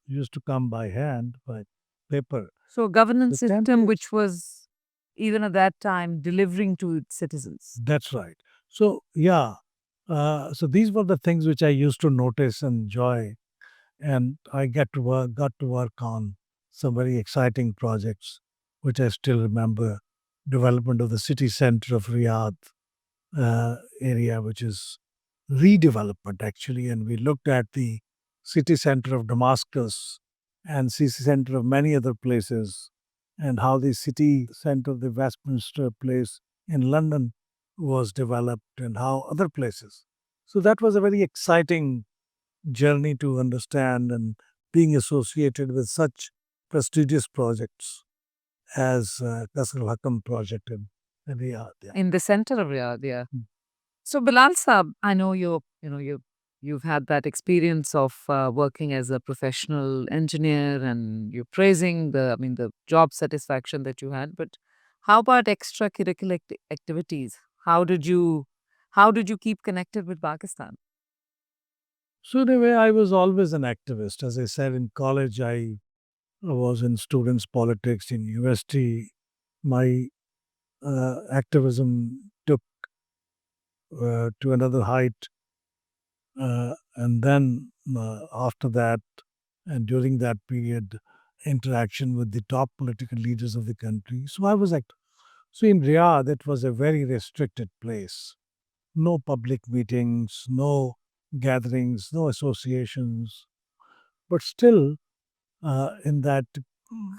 used to come by hand, by paper. So, a governance The 10 system days. which was, even at that time, delivering to its citizens. That's right. So, yeah. So, these were the things which I used to notice and enjoy, and I got to work on some very exciting projects, which I still remember. Development of the city center of Riyadh area, which is redevelopment actually, and we looked at the city center of Damascus and city center of many other places, and how the city center of the Westminster place in London was developed, and how other places. So that was a very exciting journey to understand and being associated with such prestigious projects as Qasr al Hakam project in Riyadh. Yeah. In the center of Riyadh, yeah. Mm. So, Bilal Saab, I know you've had that experience of working as a professional engineer, and you're praising the job satisfaction that you had. But how about extracurricular activities? How did you, how did you keep connected with Pakistan? So, in a way, I was always an activist. As I said, in college, I was in students' politics. In university, my activism took to another height. And then after that, and during that period, interaction with the top political leaders of the country. So, I was active. So, in Riyadh, it was a very restricted place. No public meetings, no gatherings, no associations. But still, in that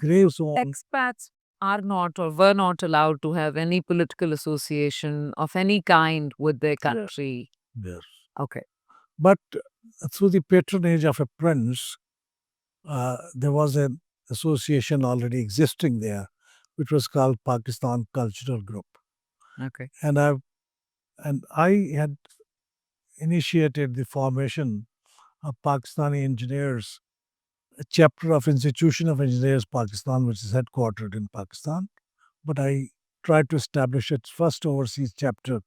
gray zone. Expats. are not or were not allowed to have any political association of any kind with their Yes. country. Yes. Okay. But through the patronage of a prince, there was an association already existing there, which was called Pakistan Cultural Group. Okay. And I had initiated the formation of Pakistani engineers, a chapter of Institution of Engineers Pakistan, which is headquartered in Pakistan. But I tried to establish its first overseas chapter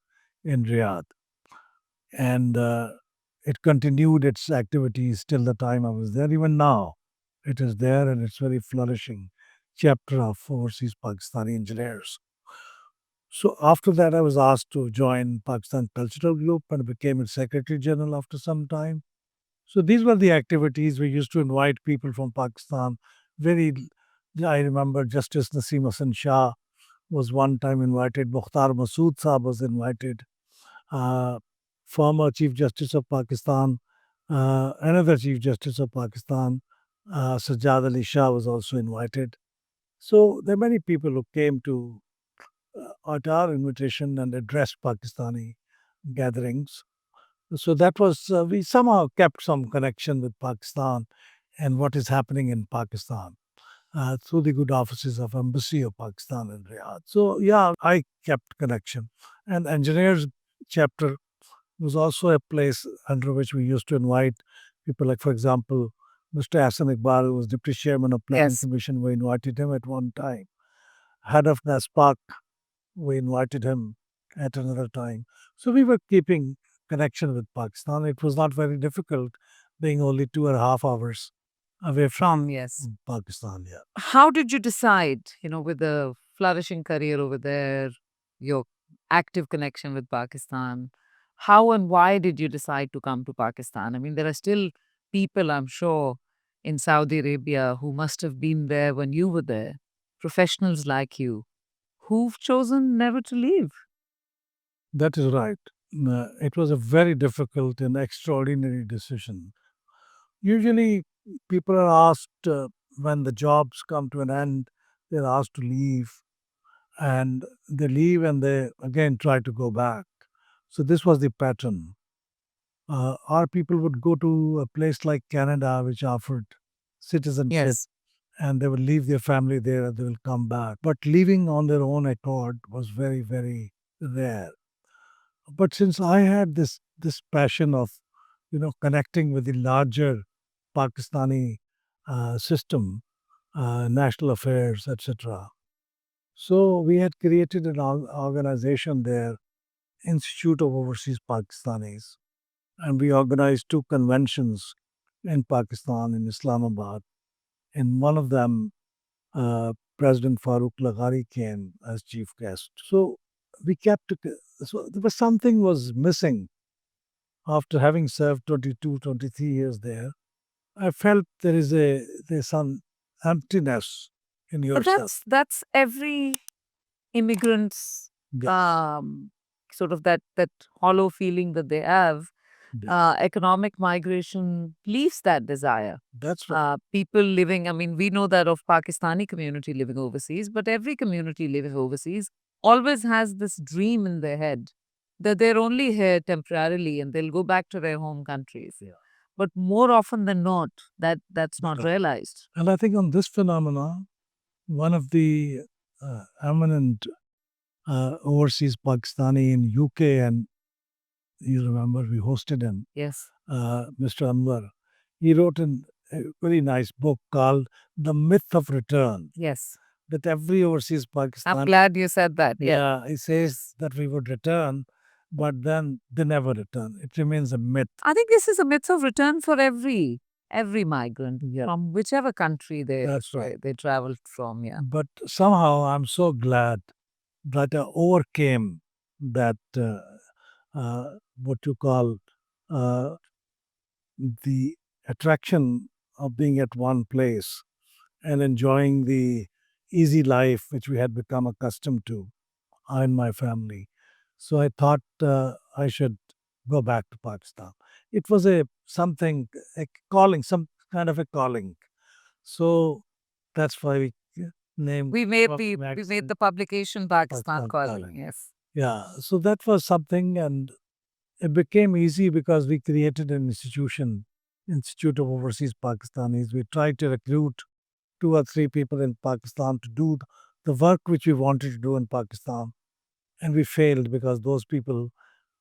in Riyadh. And it continued its activities till the time I was there. Even now, it is there and it's very flourishing chapter of overseas Pakistani engineers. So after that, I was asked to join Pakistan Cultural Group and became its Secretary General after some time. So these were the activities we used to invite people from Pakistan. Very, I remember Justice Naseem Hassan Shah was one time invited. Mukhtar Masood Saab was invited. Uh, Former Chief Justice of Pakistan, another Chief Justice of Pakistan, Sajjad Ali Shah was also invited. So there are many people who came to at our invitation and addressed Pakistani gatherings. So that was, we somehow kept some connection with Pakistan and what is happening in Pakistan through the good offices of Embassy of Pakistan in Riyadh. So yeah, I kept connection. And engineers chapter was also a place under which we used to invite people like, for example, Mr. Hassan Iqbal, who was Deputy Chairman of Planning Yes. Commission. We invited him at one time. Head of NASPAC, we invited him at another time. So we were keeping connection with Pakistan. It was not very difficult, being only 2.5 hours away From, yes. from Pakistan. Yeah. How did you decide, with the flourishing career over there, your active connection with Pakistan? How and why did you decide to come to Pakistan? I mean, there are still people, I'm sure, in Saudi Arabia who must have been there when you were there, professionals like you, who've chosen never to leave. That is right. It was a very difficult and extraordinary decision. Usually, people are asked when the jobs come to an end, they're asked to leave, and they leave and they again try to go back. So, this was the pattern. Our people would go to a place like Canada, which offered citizenship, Yes. and they would leave their family there and they will come back. But leaving on their own accord was very, very rare. But since I had this passion of, connecting with the larger Pakistani system, national affairs, etc. So we had created an organization there, Institute of Overseas Pakistanis, and we organized two conventions in Pakistan, in Islamabad. In one of them, President Farooq Laghari came as chief guest. So we kept, so there was something was missing after having served 22, 23 years there. I felt there's some emptiness in But yourself. that's every immigrants Yes, sort of that hollow feeling that they have. yes, Economic migration leaves that desire. that's right. People living, I mean, we know that of Pakistani community living overseas, but every community living overseas always has this dream in their head that they're only here temporarily and they'll go back to their home countries. Yeah. But more often than not, that's not Right. realized. And I think on this phenomena, one of the eminent overseas Pakistani in UK, and you remember we hosted him, Yes. Mr. Anwar. He wrote a very nice book called The Myth of Return. Yes. That every overseas I'm Pakistan, glad you said that. Yeah. yeah, he says that we would return, but then they never return. It remains a myth. I think this is a myth of return for every migrant, yeah, from whichever country That's right. they traveled from. Yeah. But somehow I'm so glad that I overcame that, what you call, uh, the attraction of being at one place and enjoying the easy life which we had become accustomed to, I and my family. So I thought I should go back to Pakistan. It was a calling, some kind of a calling. So that's why we named We made the publication Pakistan Pakistan Calling. Calling. Yes. Yeah, so that was something, and it became easy because we created an institution, Institute of Overseas Pakistanis. We tried to recruit two or three people in Pakistan to do the work which we wanted to do in Pakistan, and we failed because those people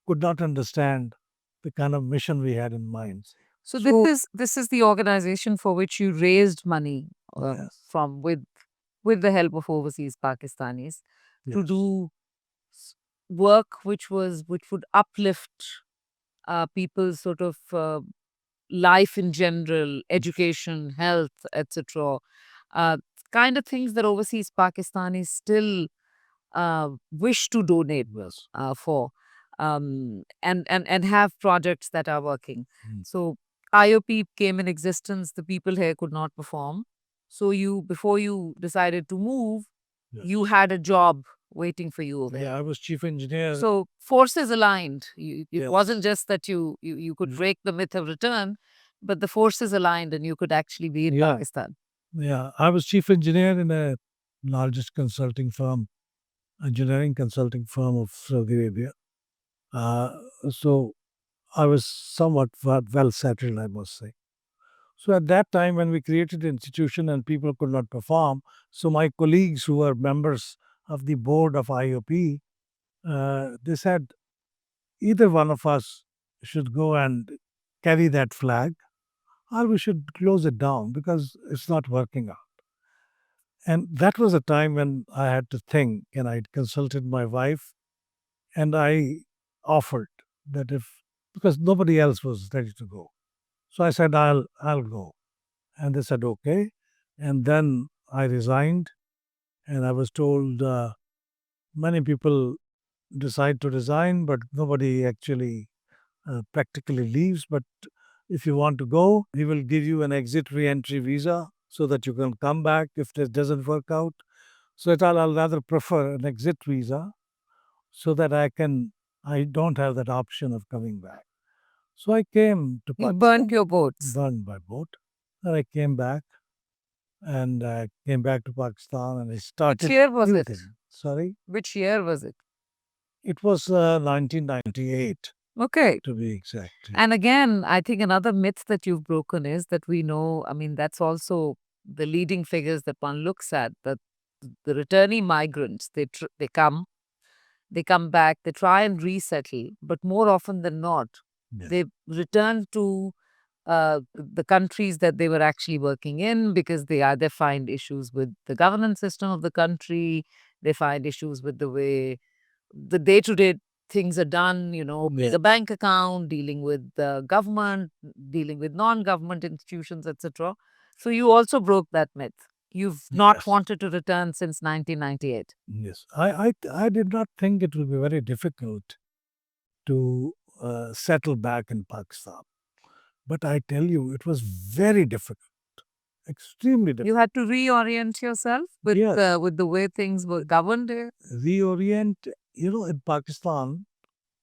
could not understand the kind of mission we had in mind. So So this is the organization for which you raised money yes, from with the help of overseas Pakistanis to yes, do work which would uplift people's sort of life in general, education, health, etc. Uh, kind of things that overseas Pakistanis still wish to donate yes. for, and have projects that are working. Mm. So IOP came in existence. The people here could not perform. So you, before you decided to move, you Yes. had a job waiting for you over there. Yeah, I was chief engineer. So forces aligned. It Yes. wasn't just that you could break the myth of return, but the forces aligned and you could actually be in Yeah, Pakistan. yeah. I was chief engineer in a largest consulting firm, engineering consulting firm of Saudi Arabia. Uh, so I was somewhat well settled, I must say. So at that time, when we created the institution and people could not perform, so my colleagues who were members of the board of IOP, they said either one of us should go and carry that flag, or we should close it down because it's not working out. And that was a time when I had to think, and I consulted my wife, and I offered that if, because nobody else was ready to go. So I said, I'll go. And they said, okay. And then I resigned, and I was told many people decide to resign, but nobody actually practically leaves. But if you want to go, he will give you an exit re-entry visa so that you can come back if this doesn't work out. So that I'll rather prefer an exit visa so that I don't have that option of coming back. So I came to You burnt Pakistan, your boats. done by boat. And I came back, and I came back to Pakistan, and I Which started year was new it? thing. Sorry, Which year was it? it was 1998 Okay. to be exact. And again, I think another myth that you've broken is that we know, I mean, that's also the leading figures that one looks at, that the returning migrants, they come back, they try and resettle, but more often than not, Yes, they return to the countries that they were actually working in because they either find issues with the governance system of the country, they find issues with the way the day to day things are done, yes, the bank account, dealing with the government, dealing with non government institutions, etc. So you also broke that myth. You've not yes. wanted to return since 1998. Yes, I did not think it would be very difficult to settle back in Pakistan. But I tell you, it was very difficult, extremely You difficult. had to reorient yourself Yes, with the way things were governed here. reorient. In Pakistan,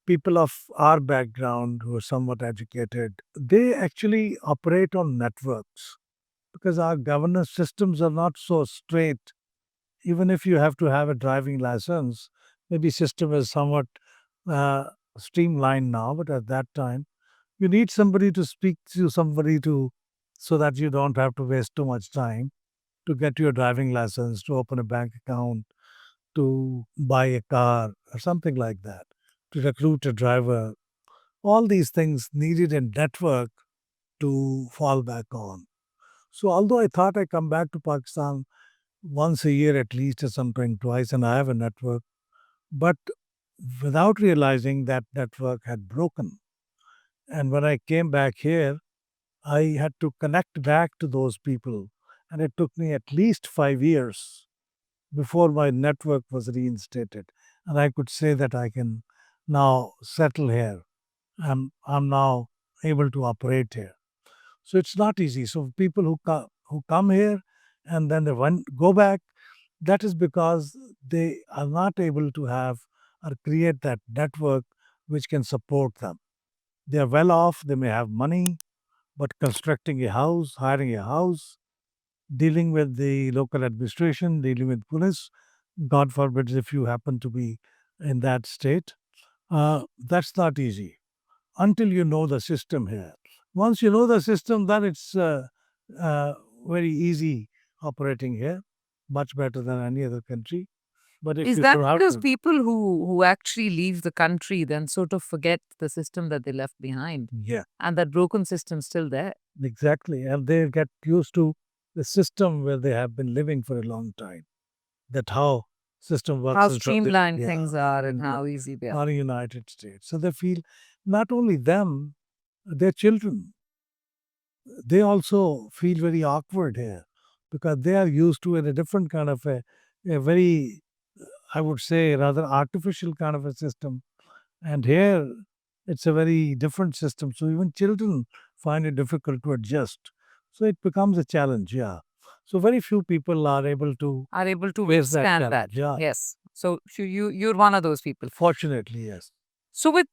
people of our background who are somewhat educated, they actually operate on networks because our governance systems are not so straight. Even if you have to have a driving license, maybe system is somewhat uh, streamlined now, but at that time, you need somebody to speak to somebody to, so that you don't have to waste too much time to get your driving license, to open a bank account, to buy a car or something like that, to recruit a driver. All these things needed a network to fall back on. So although I thought I come back to Pakistan once a year at least or something twice and I have a network, but without realizing that network had broken. And when I came back here, I had to connect back to those people. And it took me at least 5 years before my network was reinstated. And I could say that I can now settle here. I'm now able to operate here. So it's not easy. So people who come here and then go back, that is because they are not able to have or create that network which can support them. They are well off, they may have money, but constructing a house, hiring a house, dealing with the local administration, dealing with police. God forbid if you happen to be in that state. That's not easy until you know the system here. Once you know the system, then it's uh, very easy operating here, much better than any other country. But if Is you that don't have because to, people who actually leave the country then sort of forget the system that they left behind, yeah, and that broken system's still there? exactly. And they get used to the system where they have been living for a long time. That how system works How in some, streamlined yeah, things are and in how easy they are. our United States. So they feel not only them, their children, they also feel very awkward here because they are used to a different kind of a very, I would say, rather artificial kind of a system. And here, it's a very different system. So even children find it difficult to adjust. So it becomes a challenge, yeah. So very few people are able to Are able to face that withstand that. challenge. Yeah, Yes. So you're one of those people. fortunately, yes. So with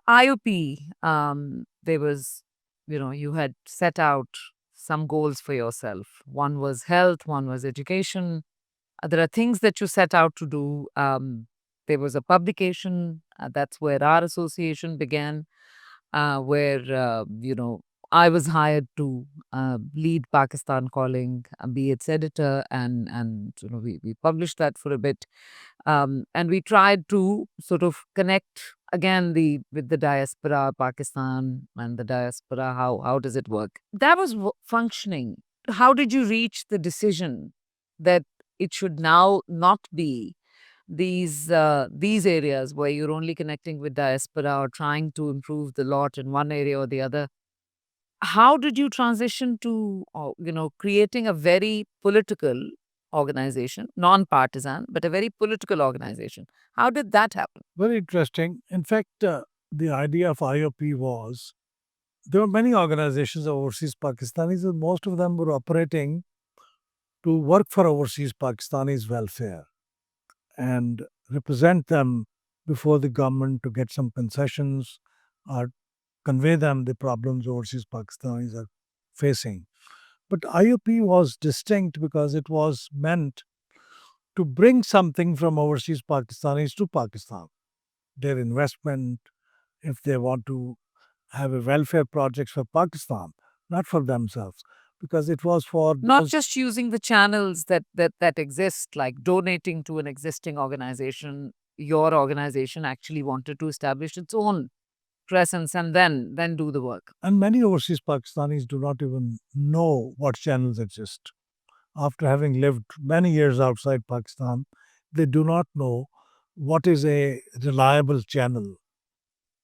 IOP, there was, you had set out some goals for yourself. One was health, one was education. There are things that you set out to do. There was a publication. That's where our association began, where, I was hired to lead Pakistan Calling, be its editor, and we published that for a bit, and we tried to sort of connect again the with the diaspora, Pakistan and the diaspora. How does it work? That was functioning. How did you reach the decision that it should now not be these areas where you're only connecting with diaspora or trying to improve the lot in one area or the other? How did you transition to creating a very political organization, non-partisan, but a very political organization? How did that happen? Very interesting. In fact, the idea of IOP was there were many organizations of overseas Pakistanis, and most of them were operating to work for overseas Pakistanis' welfare and represent them before the government to get some concessions or convey them the problems overseas Pakistanis are facing. But IOP was distinct because it was meant to bring something from overseas Pakistanis to Pakistan. Their investment, if they want to have a welfare projects for Pakistan, not for themselves, because it was for Not those. just using the channels that exist, like donating to an existing organization. Your organization actually wanted to establish its own presence and then do the work. And many overseas Pakistanis do not even know what channels exist. After having lived many years outside Pakistan, they do not know what is a reliable channel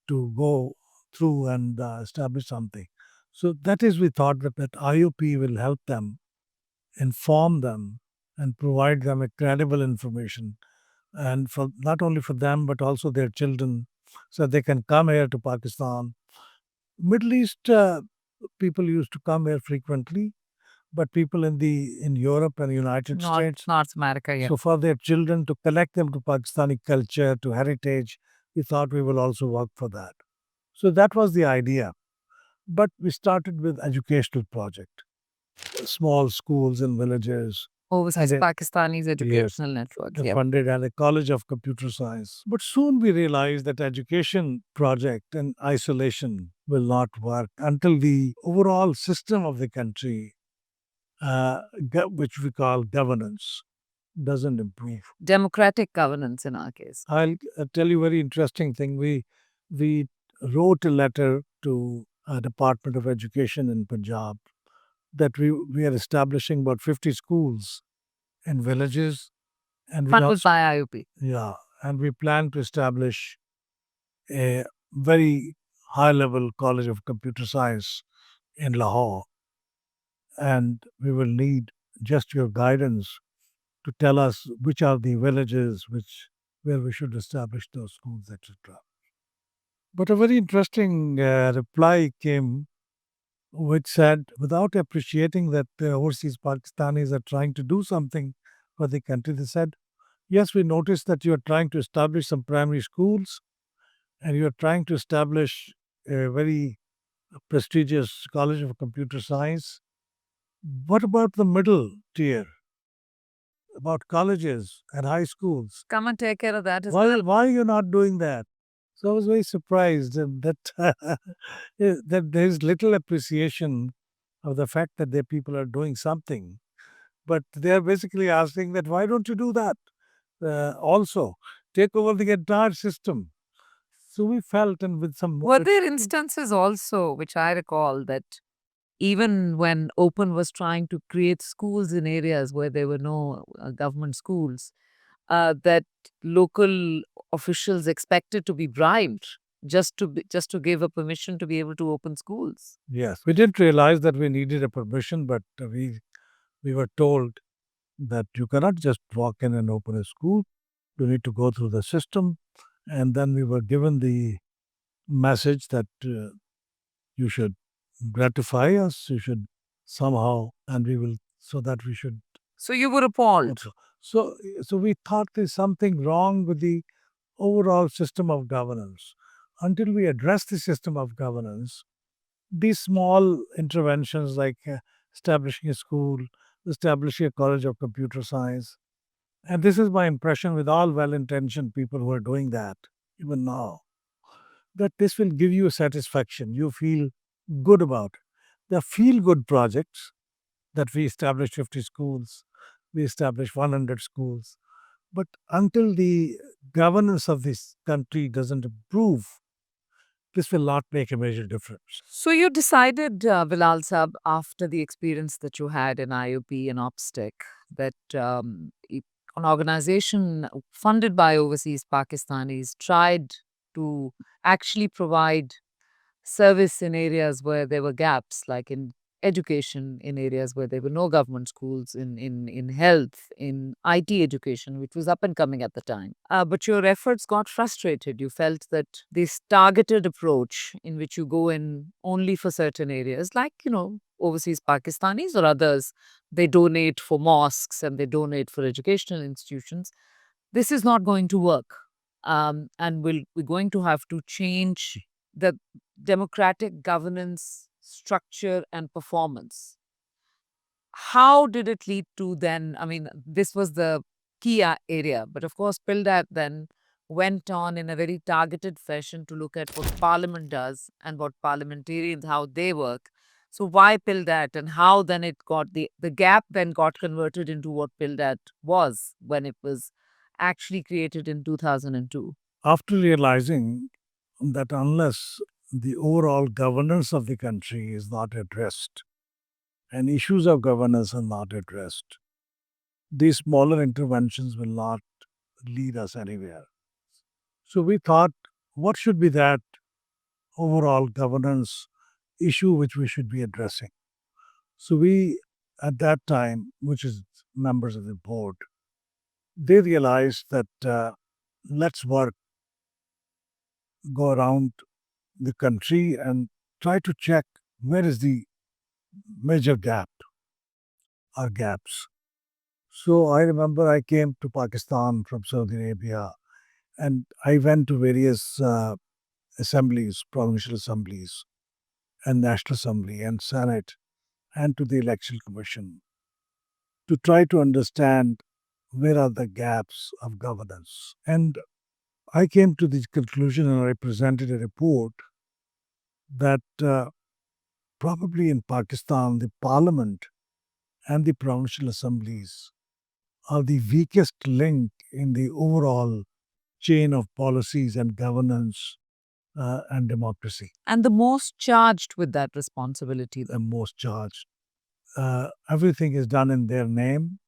to go through and establish something. So that is, we thought that IOP will help them, inform them, and provide them a credible information, and for not only for them but also their children, so they can come here to Pakistan. Middle East people used to come here frequently, but people in Europe and United North States. North America, yeah. So for their children to connect them to Pakistani culture, to heritage, we thought we will also work for that. So that was the idea. But we started with educational project, small schools in villages, and Overseas Pakistanis yes, educational network. they Yeah. funded and a college of computer science. But soon we realized that education project in isolation will not work until the overall system of the country, which we call governance, doesn't improve. Democratic governance in our case. I'll tell you a very interesting thing. We wrote a letter to Department of Education in Punjab that we are establishing about 50 schools in villages, and we Funded also, by IOP. yeah, and we plan to establish a very high level college of computer science in Lahore, and we will need just your guidance to tell us which are the villages which where we should establish those schools, etc. But a very interesting reply came which said, without appreciating that the overseas Pakistanis are trying to do something for the country, they said, yes, we noticed that you are trying to establish some primary schools and you are trying to establish a very prestigious College of Computer Science. What about the middle tier, about colleges and high schools? Come and take care of that as Why, well. why are you not doing that? So I was very surprised that that there is little appreciation of the fact that their people are doing something. But they are basically asking that why don't you do that? Also, take over the entire system. So we felt, and with some Were there instances also, which I recall, that even when Open was trying to create schools in areas where there were no government schools, that local officials expected to be bribed just to give a permission to be able to open schools? yes, we didn't realize that we needed a permission, but we were told that you cannot just walk in and open a school. You need to go through the system, and then we were given the message that you should gratify us. You should somehow, and we will, so that we should So you were appalled. also. So, so we thought there's something wrong with the overall system of governance. Until we address the system of governance, these small interventions like establishing a school, establishing a college of computer science, and this is my impression with all well intentioned people who are doing that, even now, that this will give you satisfaction. You feel good about it. The feel good projects that we established 50 schools, we established 100 schools. But until the governance of this country doesn't improve, this will not make a major difference. So you decided, Bilal Sab, after the experience that you had in IOP and OPSTEC, that an organization funded by overseas Pakistanis tried to actually provide service in areas where there were gaps, like in education, in areas where there were no government schools, in health, in IT education, which was up and coming at the time. But your efforts got frustrated. You felt that this targeted approach, in which you go in only for certain areas, like, overseas Pakistanis or others, they donate for mosques and they donate for educational institutions. This is not going to work. And we're going to have to change the democratic governance structure and performance. How did it lead to then? I mean, this was the key area, but of course, PILDAT then went on in a very targeted fashion to look at what Parliament does and what parliamentarians, how they work. So why PILDAT and how then it got the gap then got converted into what PILDAT was when it was actually created in 2002. After realizing that unless the overall governance of the country is not addressed and issues of governance are not addressed, these smaller interventions will not lead us anywhere. So we thought, what should be that overall governance issue which we should be addressing? So we, at that time, which is members of the board, they realized that let's work, go around the country and try to check where is the major gap or gaps. So I remember I came to Pakistan from Saudi Arabia and I went to various assemblies, provincial assemblies, and National Assembly and Senate, and to the Election Commission to try to understand where are the gaps of governance. And I came to the conclusion and I presented a report that probably in Pakistan, the parliament and the provincial assemblies are the weakest link in the overall chain of policies and governance and democracy, And the most charged with that responsibility. the most charged. Everything is done in their name.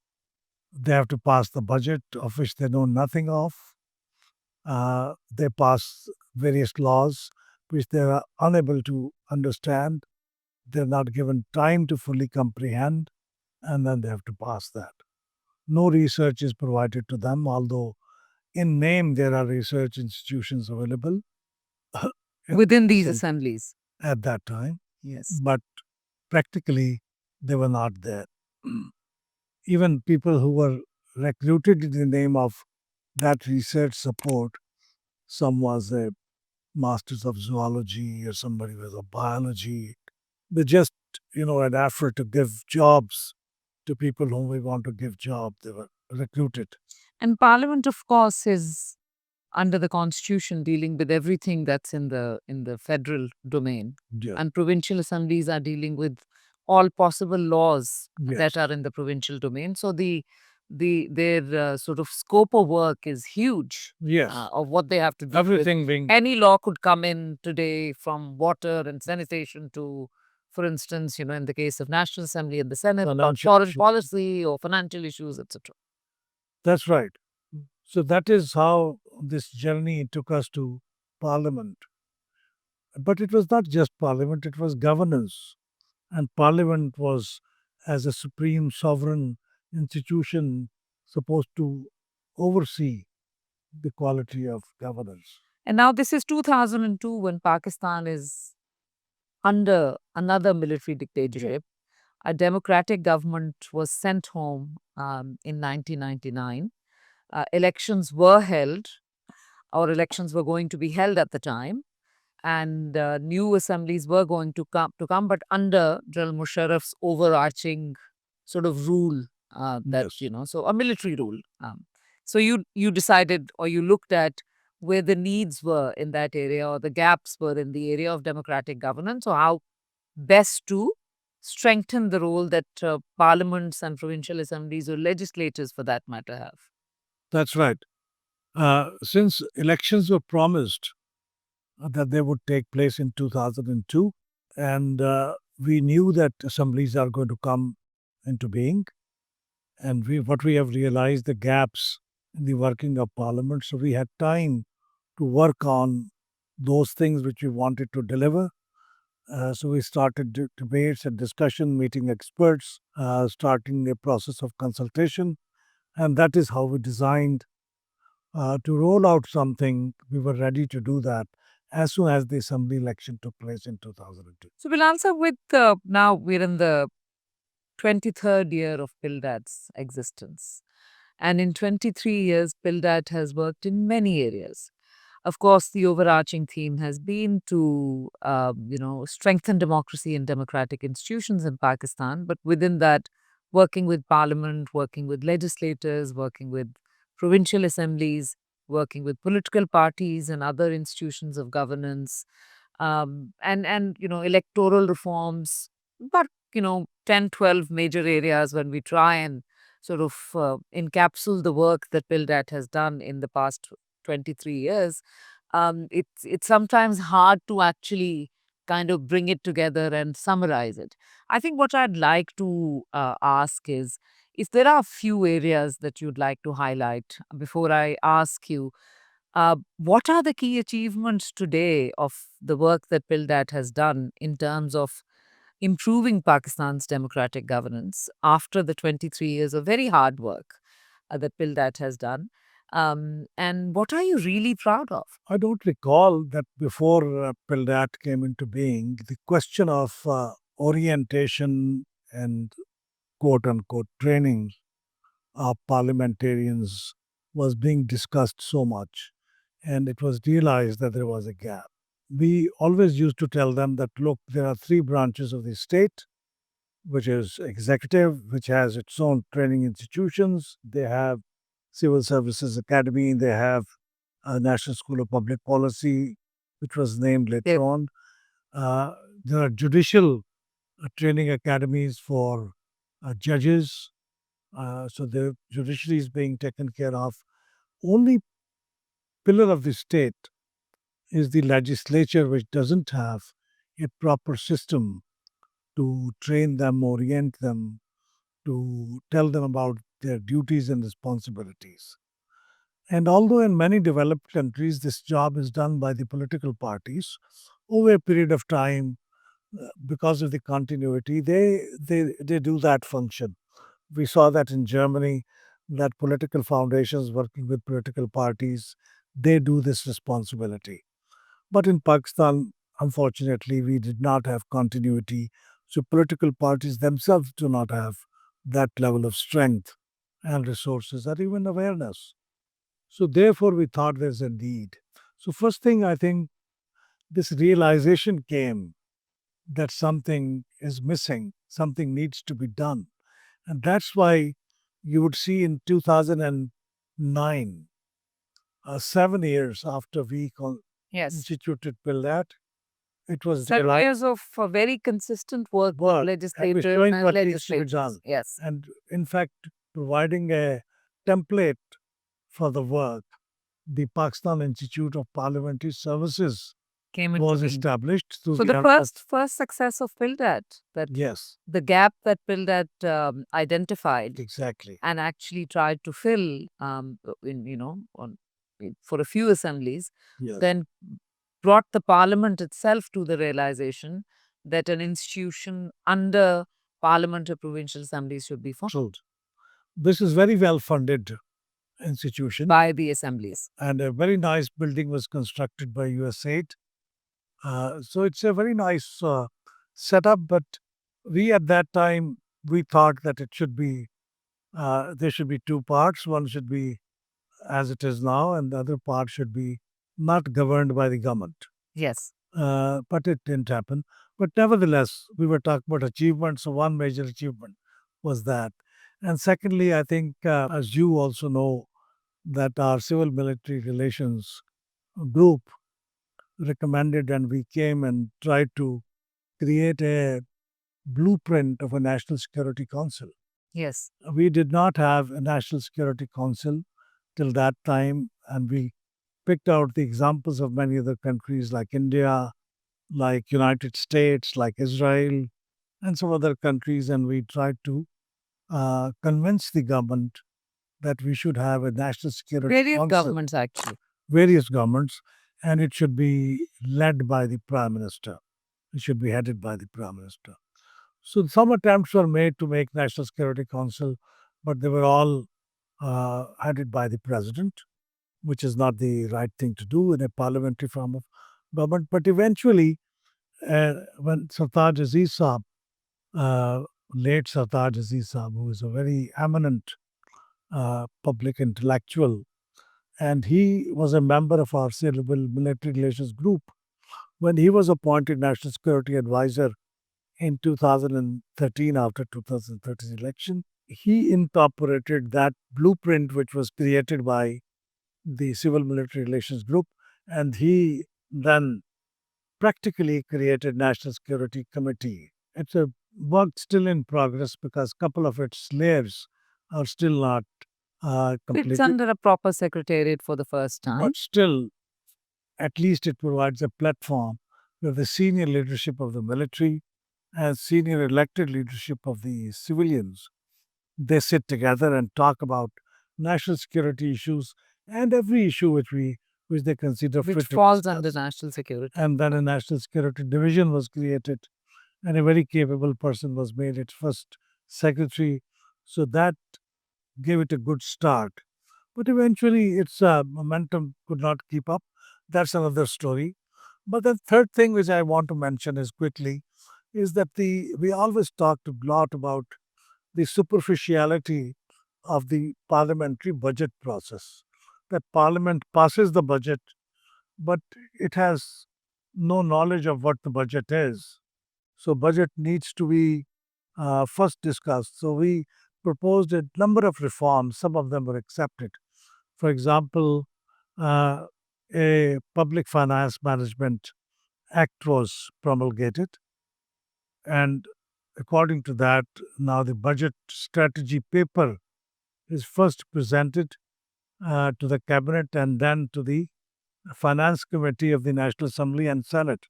They have to pass the budget, of which they know nothing of. They pass various laws, which they are unable to understand. They're not given time to fully comprehend, and then they have to pass that. No research is provided to them, although in name there are research institutions available Within these assemblies. at that time, Yes. but practically they were not there. Even people who were recruited in the name of that research support, some was a masters of zoology or somebody was a biology, they just an effort to give jobs to people whom we want to give job. They were recruited. And Parliament, of course, is under the constitution dealing with everything that's in the federal domain, Yeah. and provincial assemblies are dealing with all possible laws that Yes. are in the provincial domain. So their sort of scope of work is huge, Yes. of what they have to deal with. Everything being. Any law could come in today, from water and sanitation to, for instance, in the case of National Assembly and the Senate, about Financial foreign issue. policy or financial issues, etc. That's right. So that is how this journey took us to Parliament. But it was not just Parliament, it was governance. And Parliament was, as a supreme sovereign institution, supposed to oversee the quality of governance. And now this is 2002, when Pakistan is under another military dictatorship. A democratic government was sent home in 1999. Elections were held, or elections were going to be held at the time, and new assemblies were going to come, but under General Musharraf's overarching sort of rule, that Yes. so a military rule. So you decided, or you looked at where the needs were in that area, or the gaps were in the area of democratic governance, or how best to strengthen the role that parliaments and provincial assemblies, or legislators for that matter, have. That's right. Since elections were promised that they would take place in 2002, and we knew that assemblies are going to come into being, and what we have realized the gaps in the working of parliament. So we had time to work on those things which we wanted to deliver. So we started debates and discussion, meeting experts, starting a process of consultation, and that is how we designed to roll out something. We were ready to do that as soon as the assembly election took place in 2002. So we'll answer with now we're in the 23rd year of PILDAT's existence. And in 23 years, PILDAT has worked in many areas. Of course, the overarching theme has been to, strengthen democracy and democratic institutions in Pakistan. But within that, working with parliament, working with legislators, working with provincial assemblies, working with political parties and other institutions of governance, and electoral reforms. But 10, 12 major areas when we try and sort of encapsulate the work that PILDAT has done in the past 23 years. It's sometimes hard to actually kind of bring it together and summarize it. I think what I'd like to ask is, if there are a few areas that you'd like to highlight before I ask you, what are the key achievements today of the work that PILDAT has done in terms of improving Pakistan's democratic governance after the 23 years of very hard work that PILDAT has done? And what are you really proud of? I don't recall that before PILDAT came into being, the question of orientation and quote unquote training of parliamentarians was being discussed so much. And it was realized that there was a gap. We always used to tell them that, look, there are three branches of the state, which is executive, which has its own training institutions. They have Civil Services Academy, they have a National School of Public Policy, which was named Yep. later on. There are judicial training academies for judges. So the judiciary is being taken care of. Only pillar of the state is the legislature, which doesn't have a proper system to train them, orient them, to tell them about their duties and responsibilities. And although in many developed countries this job is done by the political parties, over a period of time, because of the continuity, they do that function. We saw that in Germany, that political foundations working with political parties, they do this responsibility. But in Pakistan, unfortunately, we did not have continuity. So political parties themselves do not have that level of strength and resources or even awareness. So therefore, we thought there's a need. So first thing, I think this realization came that something is missing, something needs to be done. And that's why you would see in 2009, 7 years after we Yes. instituted PILDAT, it was 7 years of very consistent work of work and we're legislators showing and what needs to be legislatures. done. Yes. And in fact, providing a template for the work, the Pakistan Institute of Parliamentary Services Came into was being. established through So the the help of, first success of PILDAT, that yes, the gap that PILDAT identified exactly. and actually tried to fill in for a few assemblies, Yes. then brought the parliament itself to the realization that an institution under parliament or provincial assemblies should be formed True. This is very well funded institution, by the assemblies. and a very nice building was constructed by USAID. So it's a very nice setup. But we at that time we thought that it should be there should be two parts. One should be as it is now, and the other part should be not governed by the government. Yes. But it didn't happen. But nevertheless, we were talking about achievements. So one major achievement was that. And secondly, I think, as you also know, that our civil military relations group recommended, and we came and tried to create a blueprint of a national security council. Yes. We did not have a national security council till that time, and we picked out the examples of many other countries like India, like United States, like Israel, and some other countries, and we tried to convince the government that we should have a national security Various council, governments actually. various governments, and it should be led by the prime minister. It should be headed by the prime minister. So some attempts were made to make national security council, but they were all headed by the president, which is not the right thing to do in a parliamentary form of government. But eventually, when Sartaj Aziz Saab, uh, late Sartaj Aziz Saab, who is a very eminent public intellectual, and he was a member of our civil military relations group. When he was appointed National Security Advisor in 2013, after 2013 election, he incorporated that blueprint which was created by the civil military relations group, and he then practically created National Security Committee. It's a work still in progress because a couple of its layers are still not It's completed. under a proper secretariat for the first time. But still, at least it provides a platform where the senior leadership of the military and senior elected leadership of the civilians, they sit together and talk about national security issues and every issue which they consider Which fit to falls under discuss. national security. And then a national security division was created, and a very capable person was made its first secretary. So that gave it a good start. But eventually, its momentum could not keep up. That's another story. But the third thing which I want to mention is quickly is that we always talked a lot about the superficiality of the parliamentary budget process. That parliament passes the budget, but it has no knowledge of what the budget is. So budget needs to be first discussed. So we proposed a number of reforms. Some of them were accepted. For example, uh, a public finance management act was promulgated, and according to that, now the budget strategy paper is first presented to the cabinet and then to the finance committee of the National Assembly and Senate.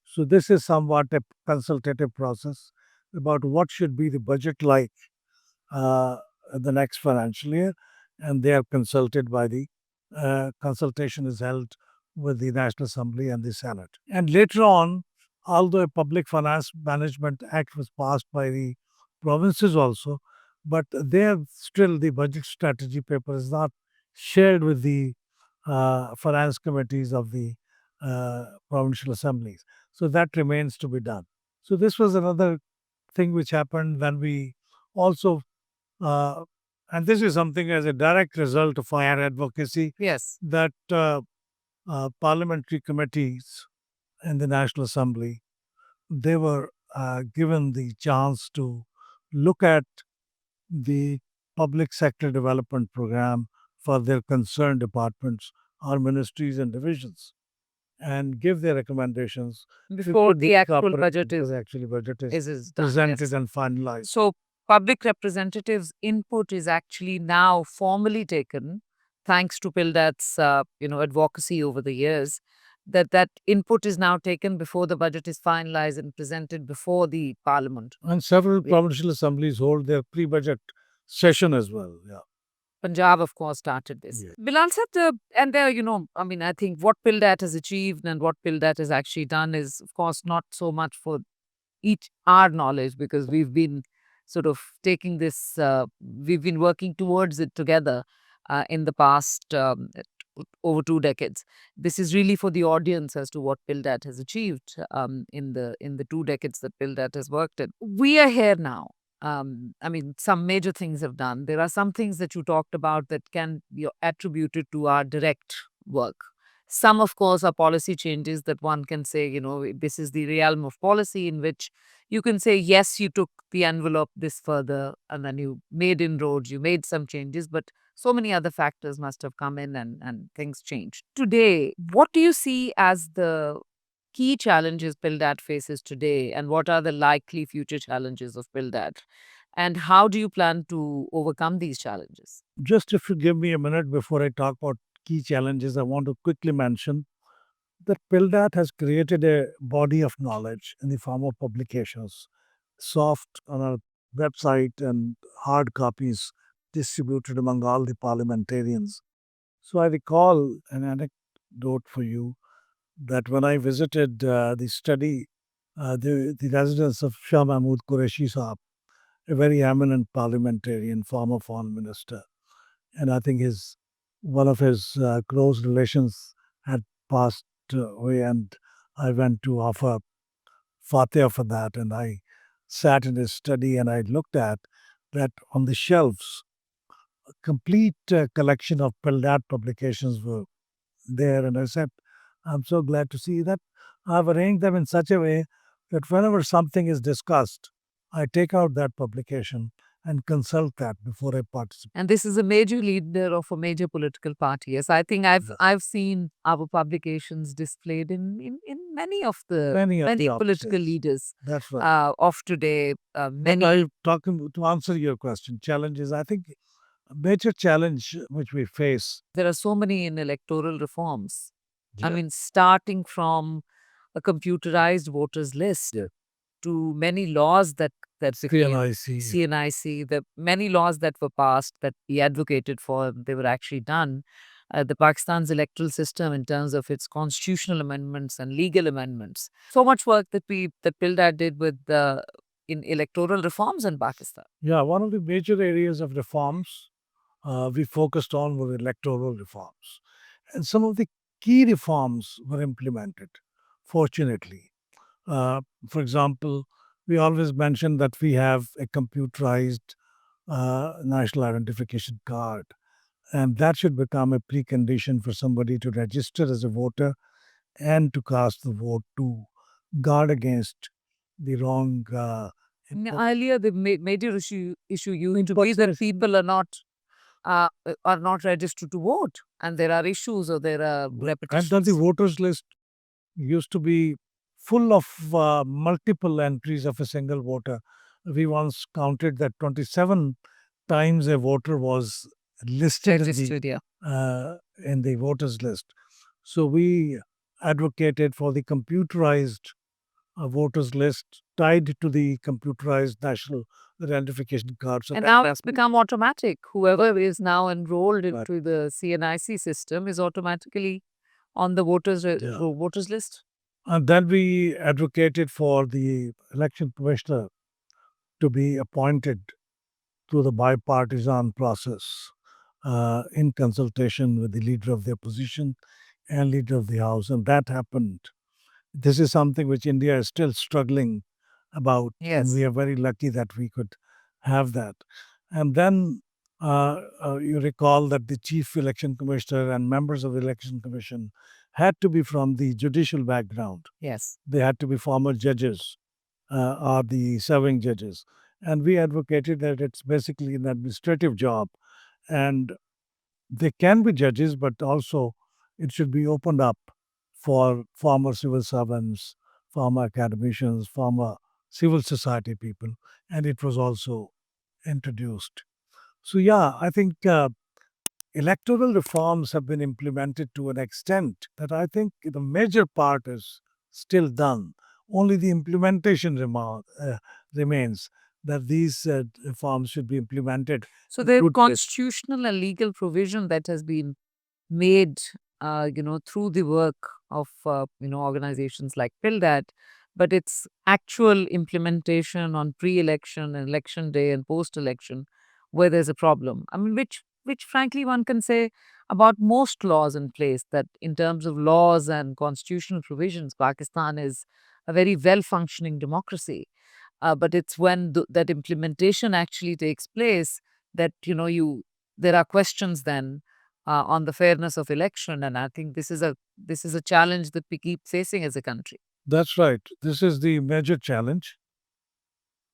So this is somewhat a consultative process about what should be the budget like uh, the next financial year, and they are consulted by the consultation is held with the National Assembly and the Senate. And later on, although a Public Finance Management Act was passed by the provinces also, but there still the budget strategy paper is not shared with the finance committees of the provincial assemblies. So that remains to be done. So this was another thing which happened. Then we also uh, and this is something as a direct result of our advocacy, Yes. that parliamentary committees in the National Assembly they were given the chance to look at the public sector development program for their concerned departments or ministries and divisions and give their recommendations Before the actual budget before the actually budget is done. presented Yes. and finalized. So public representatives' input is actually now formally taken, thanks to PILDAT's advocacy over the years. That input is now taken before the budget is finalized and presented before the parliament. And several provincial assemblies hold their pre-budget session as well. Yeah. Punjab, of course, started this. Yeah. Bilal said, and there, I think what PILDAT has achieved and what PILDAT has actually done is, of course, not so much for each our knowledge, because we've been sort of taking this, we've been working towards it together in the past over 2 decades. This is really for the audience as to what PILDAT has achieved in the 2 decades that PILDAT has worked in. We are here now. Some major things have done. There are some things that you talked about that can be attributed to our direct work. Some, of course, are policy changes that one can say, this is the realm of policy in which you can say, yes, you took the envelope this further and then you made inroads, you made some changes, but so many other factors must have come in and things changed. Today, what do you see as the key challenges PILDAT faces today, and what are the likely future challenges of PILDAT? And how do you plan to overcome these challenges? Just if you give me a minute before I talk about key challenges, I want to quickly mention that PILDAT has created a body of knowledge in the form of publications, soft on our website and hard copies distributed among all the parliamentarians. So I recall an anecdote for you that when I visited the residence of Shah Mahmud Qureshi Saab, a very eminent parliamentarian, former foreign minister, and I think one of his close relations had passed away, and I went to offer Fatiha for that, and I sat in his study and I looked at that on the shelves, a complete collection of Peldat publications were there, and I said, I'm so glad to see that I've arranged them in such a way that whenever something is discussed, I take out that publication and consult that before I participate. And this is a major leader of a major political party. Yes, I think I've seen our publications displayed in many of the Many political offices. leaders That's right. of today. But I talking to answer your question, challenges. I think a major challenge which we face. There are so many in electoral reforms. I Yeah. mean, starting from a computerized voters list Yeah. to many laws that became CNIC. CNIC, the many laws that were passed that we advocated for, they were actually done. The Pakistan's electoral system, in terms of its constitutional amendments and legal amendments, so much work that PILDAT did with in electoral reforms in Pakistan. Yeah, one of the major areas of reforms we focused on were electoral reforms. And some of the key reforms were implemented, fortunately. Uh, for example, we always mention that we have a computerized national identification card, and that should become a precondition for somebody to register as a voter and to cast the vote to guard against the wrong. Earlier, the major issue used to be that people are not registered to vote, and there are issues or there are And then the repetitions. voters list used to be full of multiple entries of a single voter. We once counted that 27 times a voter was listed Registered, yeah. in the voters list. So we advocated for the computerized voters list tied to the computerized national identification card. So And that now it's become automatic. Whoever is now enrolled Right. into the CNIC system is automatically on the Yeah. voters list. And then we advocated for the election commissioner to be appointed through the bipartisan process in consultation with the leader of the opposition and leader of the House. And that happened. This is something which India is still struggling about. And Yes. we are very lucky that we could have that. And then you recall that the chief election commissioner and members of the election commission had to be from the judicial background. Yes. They had to be former judges. are the serving judges. And we advocated that it's basically an administrative job. And they can be judges, but also it should be opened up for former civil servants, former academicians, former civil society people. And it was also introduced. So, yeah, I think electoral reforms have been implemented to an extent that I think the major part is still done. Only the implementation remains, that these reforms should be implemented So in the good faith. constitutional and legal provision that has been made, through the work of, organizations like PILDAT, but its actual implementation on pre-election and election day and post-election, where there's a problem. I mean, which frankly one can say about most laws in place, that in terms of laws and constitutional provisions, Pakistan is a very well-functioning democracy. But it's when that implementation actually takes place that you there are questions then on the fairness of election, and I think this is a challenge that we keep facing as a country. That's right. This is the major challenge.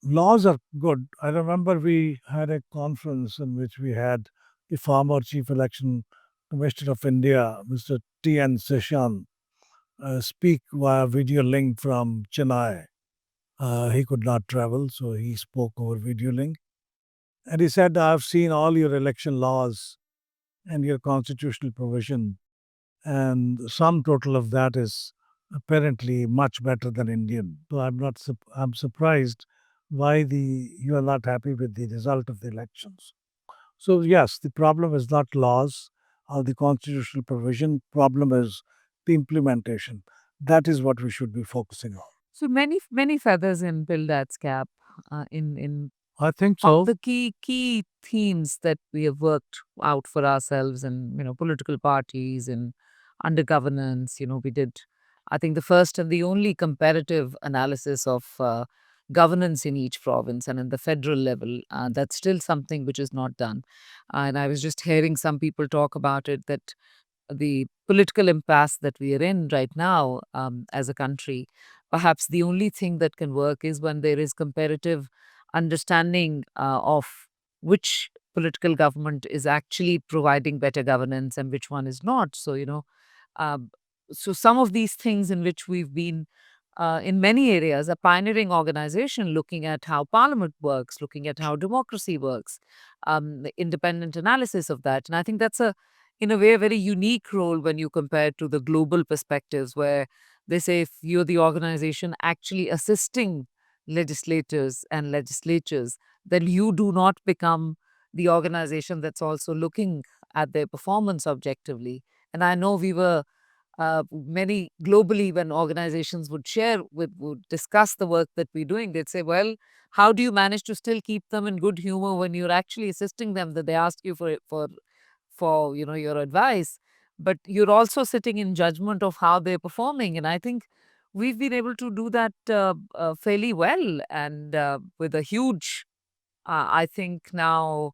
Laws are good. I remember we had a conference in which we had the former Chief Election Commissioner of India, Mr. T.N. Seshan, speak via video link from Chennai. He could not travel, so he spoke over video link. And he said, I've seen all your election laws and your constitutional provision, and the sum total of that is apparently much better than Indian. So I'm surprised why the you are not happy with the result of the elections. So yes, the problem is not laws or the constitutional provision. Problem is the implementation. That is what we should be focusing on. So many feathers in Pildat's cap. In I think so. the key themes that we have worked out for ourselves, and political parties and under governance. We did, I think, the first and the only comparative analysis of governance in each province and in the federal level. That's still something which is not done. And I was just hearing some people talk about it, that the political impasse that we are in right now, as a country, perhaps the only thing that can work is when there is comparative understanding of which political government is actually providing better governance and which one is not. Um, so some of these things in which we've been, in many areas, a pioneering organization looking at how parliament works, looking at how democracy works, the independent analysis of that. And I think that's in a way, a very unique role when you compare to the global perspectives, where they say if you're the organization actually assisting legislators and legislatures, then you do not become the organization that's also looking at their performance objectively. And I know we were many globally, when organizations would discuss the work that we're doing, they'd say, well, how do you manage to still keep them in good humor when you're actually assisting them, that they ask you for your advice, but you're also sitting in judgment of how they're performing. And I think we've been able to do that fairly well, and with a huge, I think now,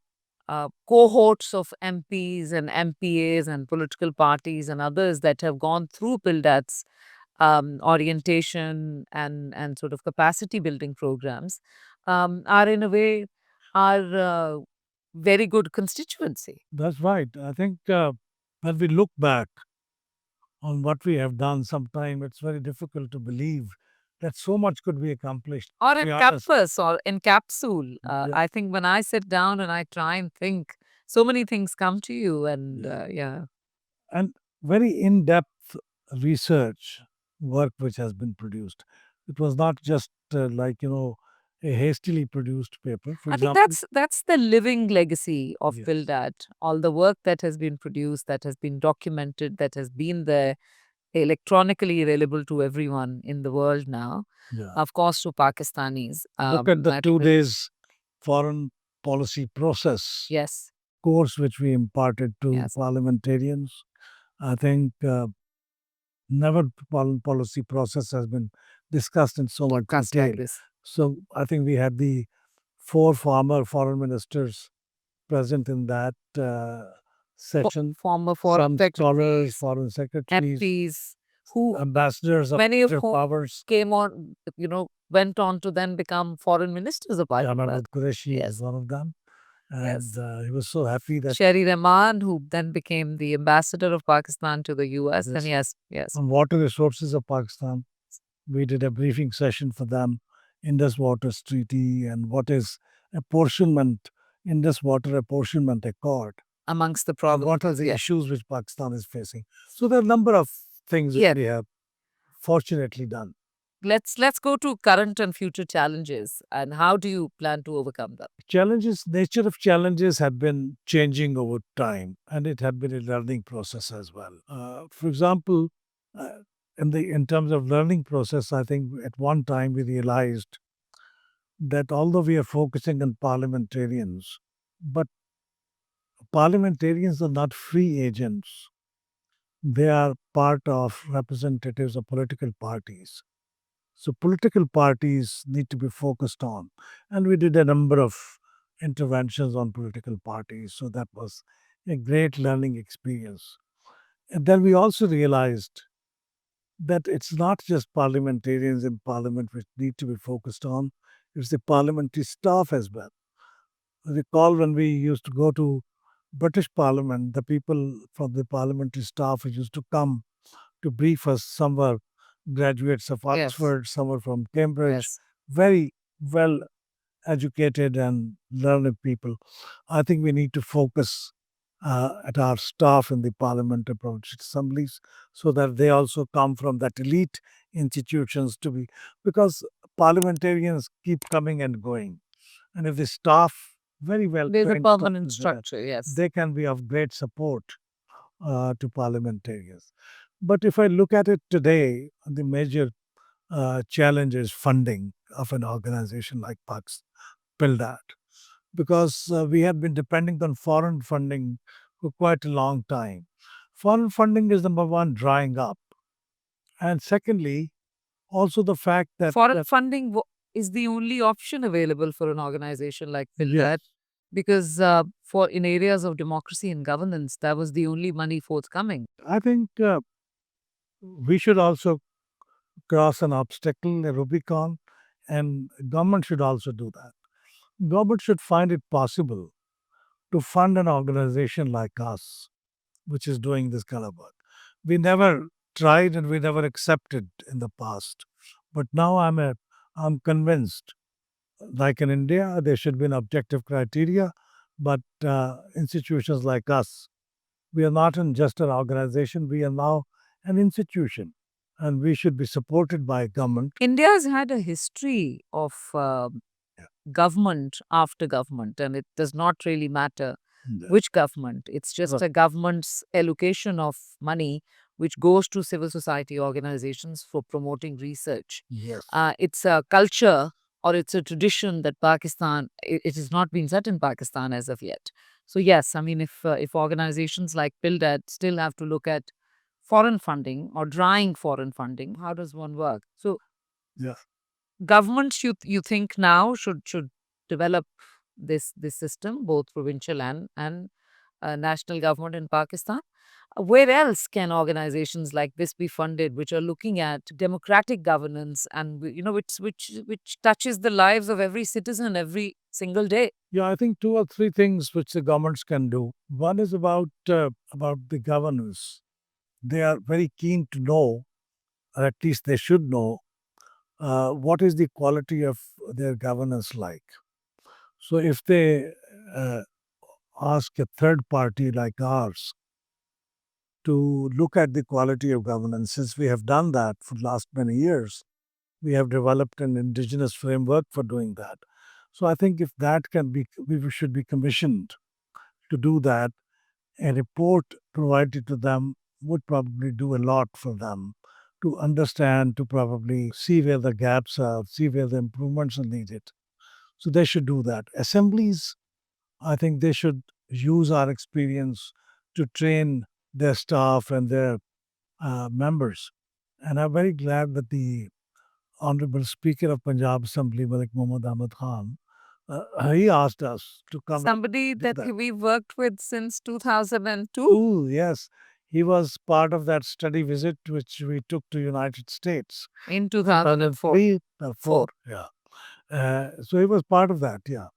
cohorts of MPs and MPAs and political parties and others that have gone through PILDAT's orientation and sort of capacity building programs, are in a way our very good constituency. That's right. I think when we look back on what we have done, sometime it's very difficult to believe that so much could be accomplished. Or To be honest, encompass or encapsule. yeah, I think when I sit down and I try and think, so many things come to you, and yeah. yeah. And very in-depth research work which has been produced. It was not just like a hastily produced paper. For I think example, that's the living legacy of yes, PILDAT. All the work that has been produced, that has been documented, that has been there, electronically available to everyone in the world now. yeah. Of course, to Pakistanis. Look at the That two will, days foreign policy process yes, course which we imparted to yes, parliamentarians. I think never foreign policy process has been discussed in so much cast detail. like this. So I think we had the four former foreign ministers present in that session. Former foreign Some scholars, secretaries, foreign secretaries, MPs, who ambassadors of many of major whom powers. came on, went on to then become foreign ministers of Pakistan. Ahmed Qureshi is Yes. one of them. And Yes. he was so happy that Sherry Rahman, who then became the ambassador of Pakistan to the US. And yes, yes. on water resources of Pakistan, we did a briefing session for them, Indus Waters Treaty, and what is apportionment, Indus Water Apportionment Accord, Amongst the and problems. what are the Yes. issues which Pakistan is facing. So there are a number of things Yes. we have fortunately done. Let's go to current and future challenges, and how do you plan to overcome them? Challenges, nature of challenges have been changing over time, and it had been a learning process as well. For example, uh, in terms of learning process, I think at one time we realized that although we are focusing on parliamentarians, but parliamentarians are not free agents. They are part of representatives of political parties. So political parties need to be focused on. And we did a number of interventions on political parties. So that was a great learning experience. And then we also realized that it's not just parliamentarians in parliament which need to be focused on, it's the parliamentary staff as well. Recall when we used to go to British Parliament, the people from the parliamentary staff who used to come to brief us. Some were graduates of Yes. Oxford, some were from Cambridge, Yes. very well educated and learned people. I think we need to focus at our staff in the parliament approach assemblies so that they also come from that elite institutions to be, because parliamentarians keep coming and going. And if the staff, very well There's a trained staff permanent is there, structure. Yes. they can be of great support to parliamentarians. But if I look at it today, the major challenge is funding of an organization like PILDAT, because we have been depending on foreign funding for quite a long time. Foreign funding is number one, drying up. And secondly, also the fact that Foreign funding is the only option available for an organization like yes, PILDAT because for in areas of democracy and governance, that was the only money forthcoming. I think we should also cross an obstacle, a Rubicon, and government should also do that. Government should find it possible to fund an organization like us, which is doing this kind of work. We never tried and we never accepted in the past. But now I'm convinced, like in India, there should be an objective criteria, but institutions like us, we are not just an organization, we are now an institution, and we should be supported by government. India has had a history of government after government, and it does not really matter Yeah. which government. It's just Right. a government's allocation of money which goes to civil society organizations for promoting research. Yes. It's a culture or it's a tradition that Pakistan, it has not been set in Pakistan as of yet. So yes, I mean, if organizations like PILDAT still have to look at foreign funding or drying foreign funding, how does one work? So Yes. governments, you think now should develop this system, both provincial and national government in Pakistan. Where else can organizations like this be funded, which are looking at democratic governance and which touches the lives of every citizen every single day? Yeah, I think two or three things which the governments can do. One is about the governance. They are very keen to know, or at least they should know, what is the quality of their governance like. So if they uh, ask a third party like ours to look at the quality of governance, since we have done that for the last many years, we have developed an indigenous framework for doing that. So I think if that can be, we should be commissioned to do that. A report provided to them would probably do a lot for them to understand, to probably see where the gaps are, see where the improvements are needed. So they should do that. Assemblies, I think they should use our experience to train their staff and their members. And I'm very glad that the Honorable Speaker of Punjab Assembly, Malik Muhammad Ahmad Khan, he asked us to come. Somebody Do that that. we worked with since 2002. Oh, yes. He was part of that study visit which we took to United States. In 2004. 4, yeah. So he was part of that, yeah.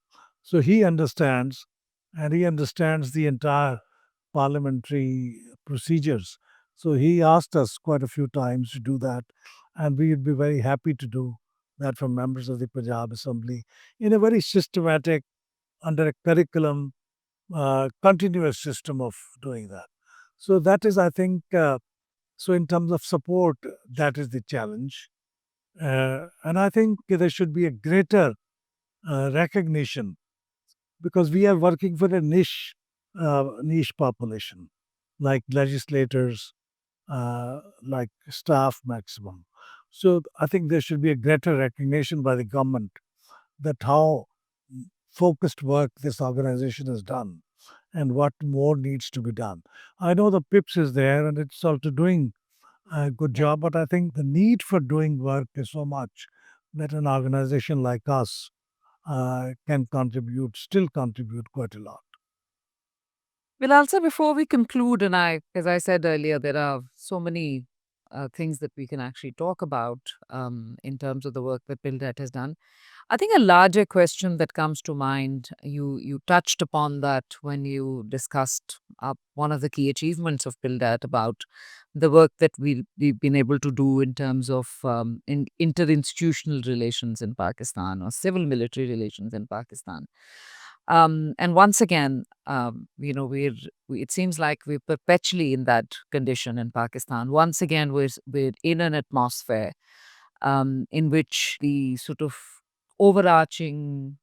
So he understands, and he understands the entire parliamentary procedures. So he asked us quite a few times to do that, and we would be very happy to do that from members of the Punjab Assembly in a very systematic, under a curriculum, continuous system of doing that. So that is, I think, so in terms of support, that is the challenge. And I think there should be a greater recognition because we are working for a niche population, like legislators, like staff maximum. So I think there should be a greater recognition by the government that how focused work this organization has done and what more needs to be done. I know the PIPS is there and it's also doing a good Yeah. job, but I think the need for doing work is so much that an organization like us can contribute, still contribute quite a lot. Well, also before we conclude, and as I said earlier, there are so many things that we can actually talk about in terms of the work that PILDAT has done. I think a larger question that comes to mind, you touched upon that when you discussed one of the key achievements of PILDAT about the work that we've been able to do in terms of interinstitutional relations in Pakistan or civil military relations in Pakistan. And once again, it seems like we're perpetually in that condition in Pakistan. Once again, we're in an atmosphere in which the sort of overarching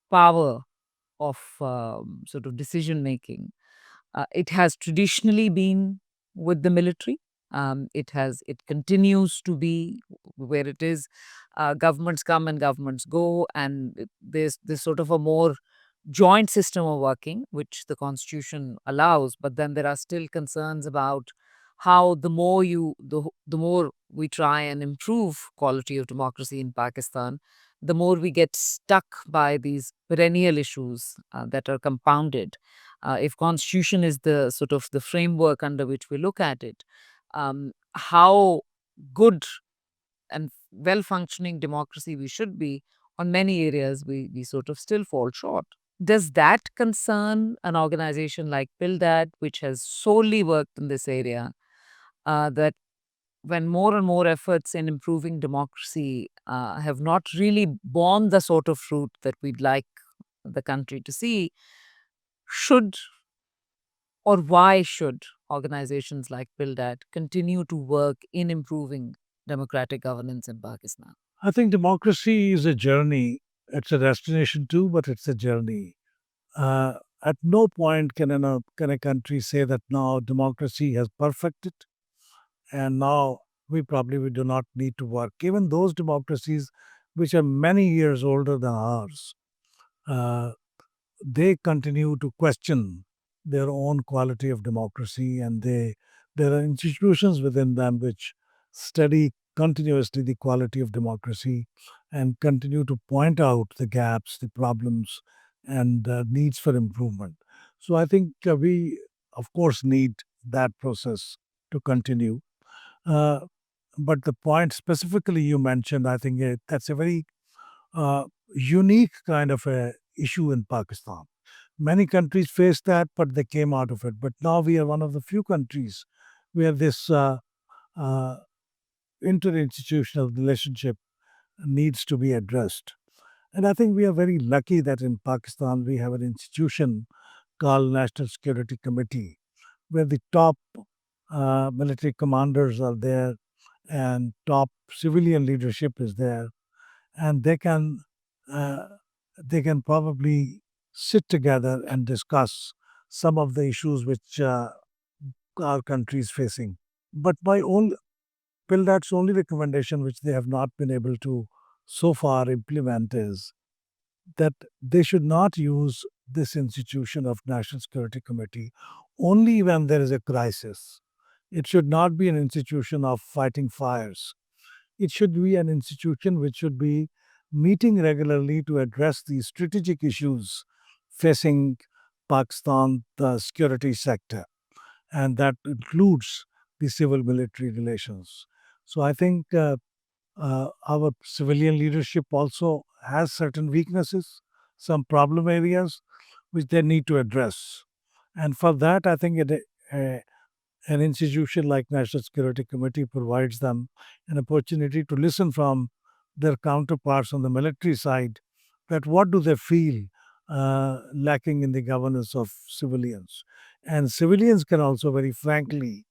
power of sort of decision making. It has traditionally been with the military. It continues to be where it is. Governments come and governments go, and there's sort of a more joint system of working, which the constitution allows. But then there are still concerns about how the more we try and improve quality of democracy in Pakistan, the more we get stuck by these perennial issues that are compounded. If constitution is the sort of the framework under which we look at it, how good and well functioning democracy we should be, on many areas we sort of still fall short. Does that concern an organization like PILDAT, which has solely worked in this area, that when more and more efforts in improving democracy have not really borne the sort of fruit that we'd like the country to see, should or why should organizations like PILDAT continue to work in improving democratic governance in Pakistan? I think democracy is a journey. It's a destination too, but it's a journey. Uh, at no point can a country say that now democracy has perfected and now we do not need to work. Even those democracies which are many years older than ours, uh, they continue to question their own quality of democracy, and there are institutions within them which study continuously the quality of democracy and continue to point out the gaps, the problems, and needs for improvement. So I think we, of course, need that process to continue. Uh, but the point specifically you mentioned, I think that's a very uh, unique kind of a issue in Pakistan. Many countries face that, but they came out of it. But now we are one of the few countries where this uh, interinstitutional relationship needs to be addressed. And I think we are very lucky that in Pakistan we have an institution called National Security Committee, where the top military commanders are there and top civilian leadership is there, and uh, they can probably sit together and discuss some of the issues which our country is facing. But my own PILDAT's only recommendation, which they have not been able to so far implement, is that they should not use this institution of National Security Committee only when there is a crisis. It should not be an institution of fighting fires. It should be an institution which should be meeting regularly to address the strategic issues facing Pakistan, the security sector. and that includes the civil military relations. So I think our civilian leadership also has certain weaknesses, some problem areas which they need to address. And for that, I think an institution like National Security Committee provides them an opportunity to listen from their counterparts on the military side that what do they feel lacking in the governance of civilians. And civilians can also very frankly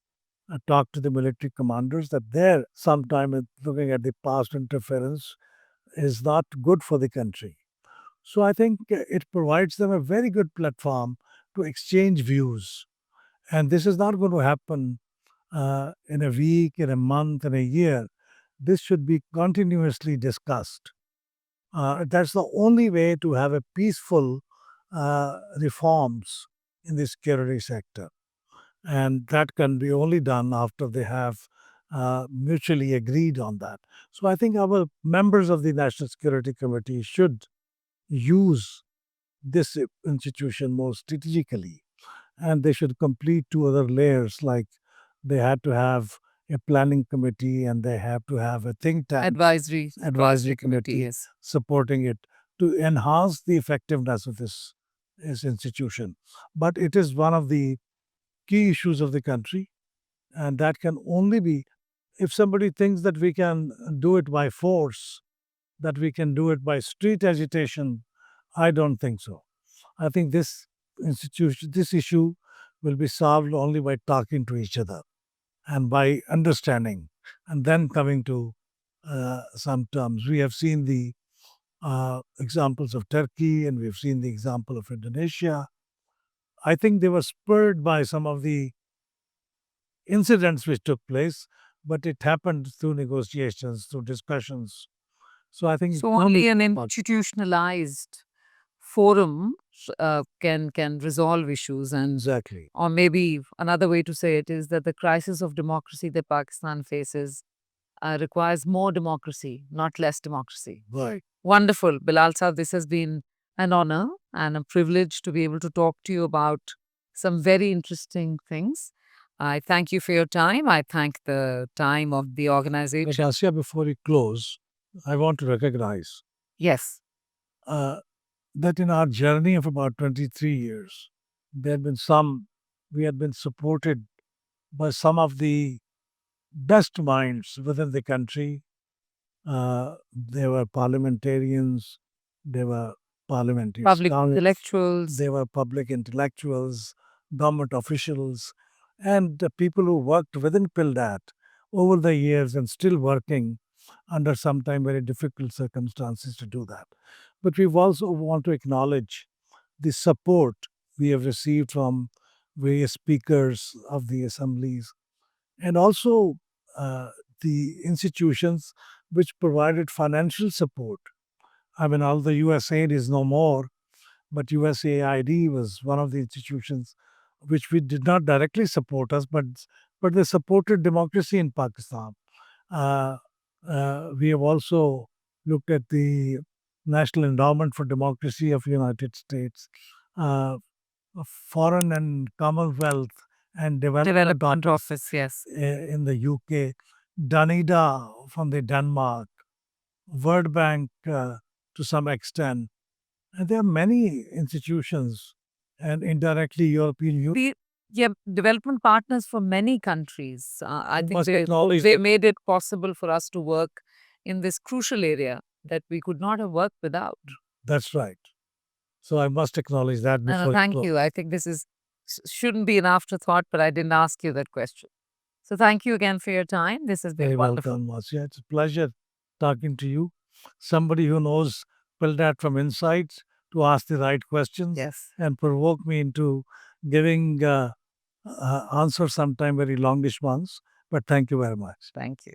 talk to the military commanders that their sometime looking at the past interference is not good for the country. So I think it provides them a very good platform to exchange views. And this is not going to happen in a week, in a month, in a year. This should be continuously discussed. That's the only way to have a peaceful reforms in the security sector. And that can be only done after they have mutually agreed on that. So I think our members of the National Security Committee should use this institution more strategically, and they should complete two other layers like they had to have a planning committee and they have to have a think tank advisory committee yes. supporting it to enhance the effectiveness of this institution. But it is one of the key issues of the country, and that can only be if somebody thinks that we can do it by force, that we can do it by street agitation. I don't think so. I think this issue will be solved only by talking to each other and by understanding and then coming to some terms. We have seen the examples of Turkey and we've seen the example of Indonesia. I think they were spurred by some of the incidents which took place, but it happened through negotiations, through discussions. So I think So only an institutionalized forum can resolve issues, and exactly or maybe another way to say it is that the crisis of democracy that Pakistan faces requires more democracy, not less democracy. right. Wonderful. Bilal Saab, this has been an honor and a privilege to be able to talk to you about some very interesting things. I thank you for your time. I thank the time of the But organization. Asia, before we close, I want to recognize Yes. uh, that in our journey of about 23 years, there have been some, we had been supported by some of the best minds within the country. There were parliamentarians, there were parliamentary Public scholars, intellectuals. there were public intellectuals, government officials, and the people who worked within PILDAT over the years and still working under sometimes very difficult circumstances to do that. But we also want to acknowledge the support we have received from various speakers of the assemblies and also uh, the institutions which provided financial support. I mean, although USAID is no more, but USAID was one of the institutions which we did not directly support us, but they supported democracy in Pakistan. Uh, we have also looked at the National Endowment for Democracy of the United States, uh, Foreign and Commonwealth and Development Office, yes. in the UK, Danida from the Denmark, World Bank to some extent. And there are many institutions and indirectly European Union. Yeah, development partners for many countries. I think Must acknowledge they that. made it possible for us to work in this crucial area that we could not have worked without. That's right. So I must acknowledge that before. Thank you. I think this shouldn't be an afterthought, but I didn't ask you that question. So thank you again for your time. This has been Very wonderful. welcome, Marcia. It's a pleasure talking to you. Somebody who knows PILDAT from insights to ask the right questions Yes. and provoke me into giving answers sometime very longish ones. But thank you very much. Thank you.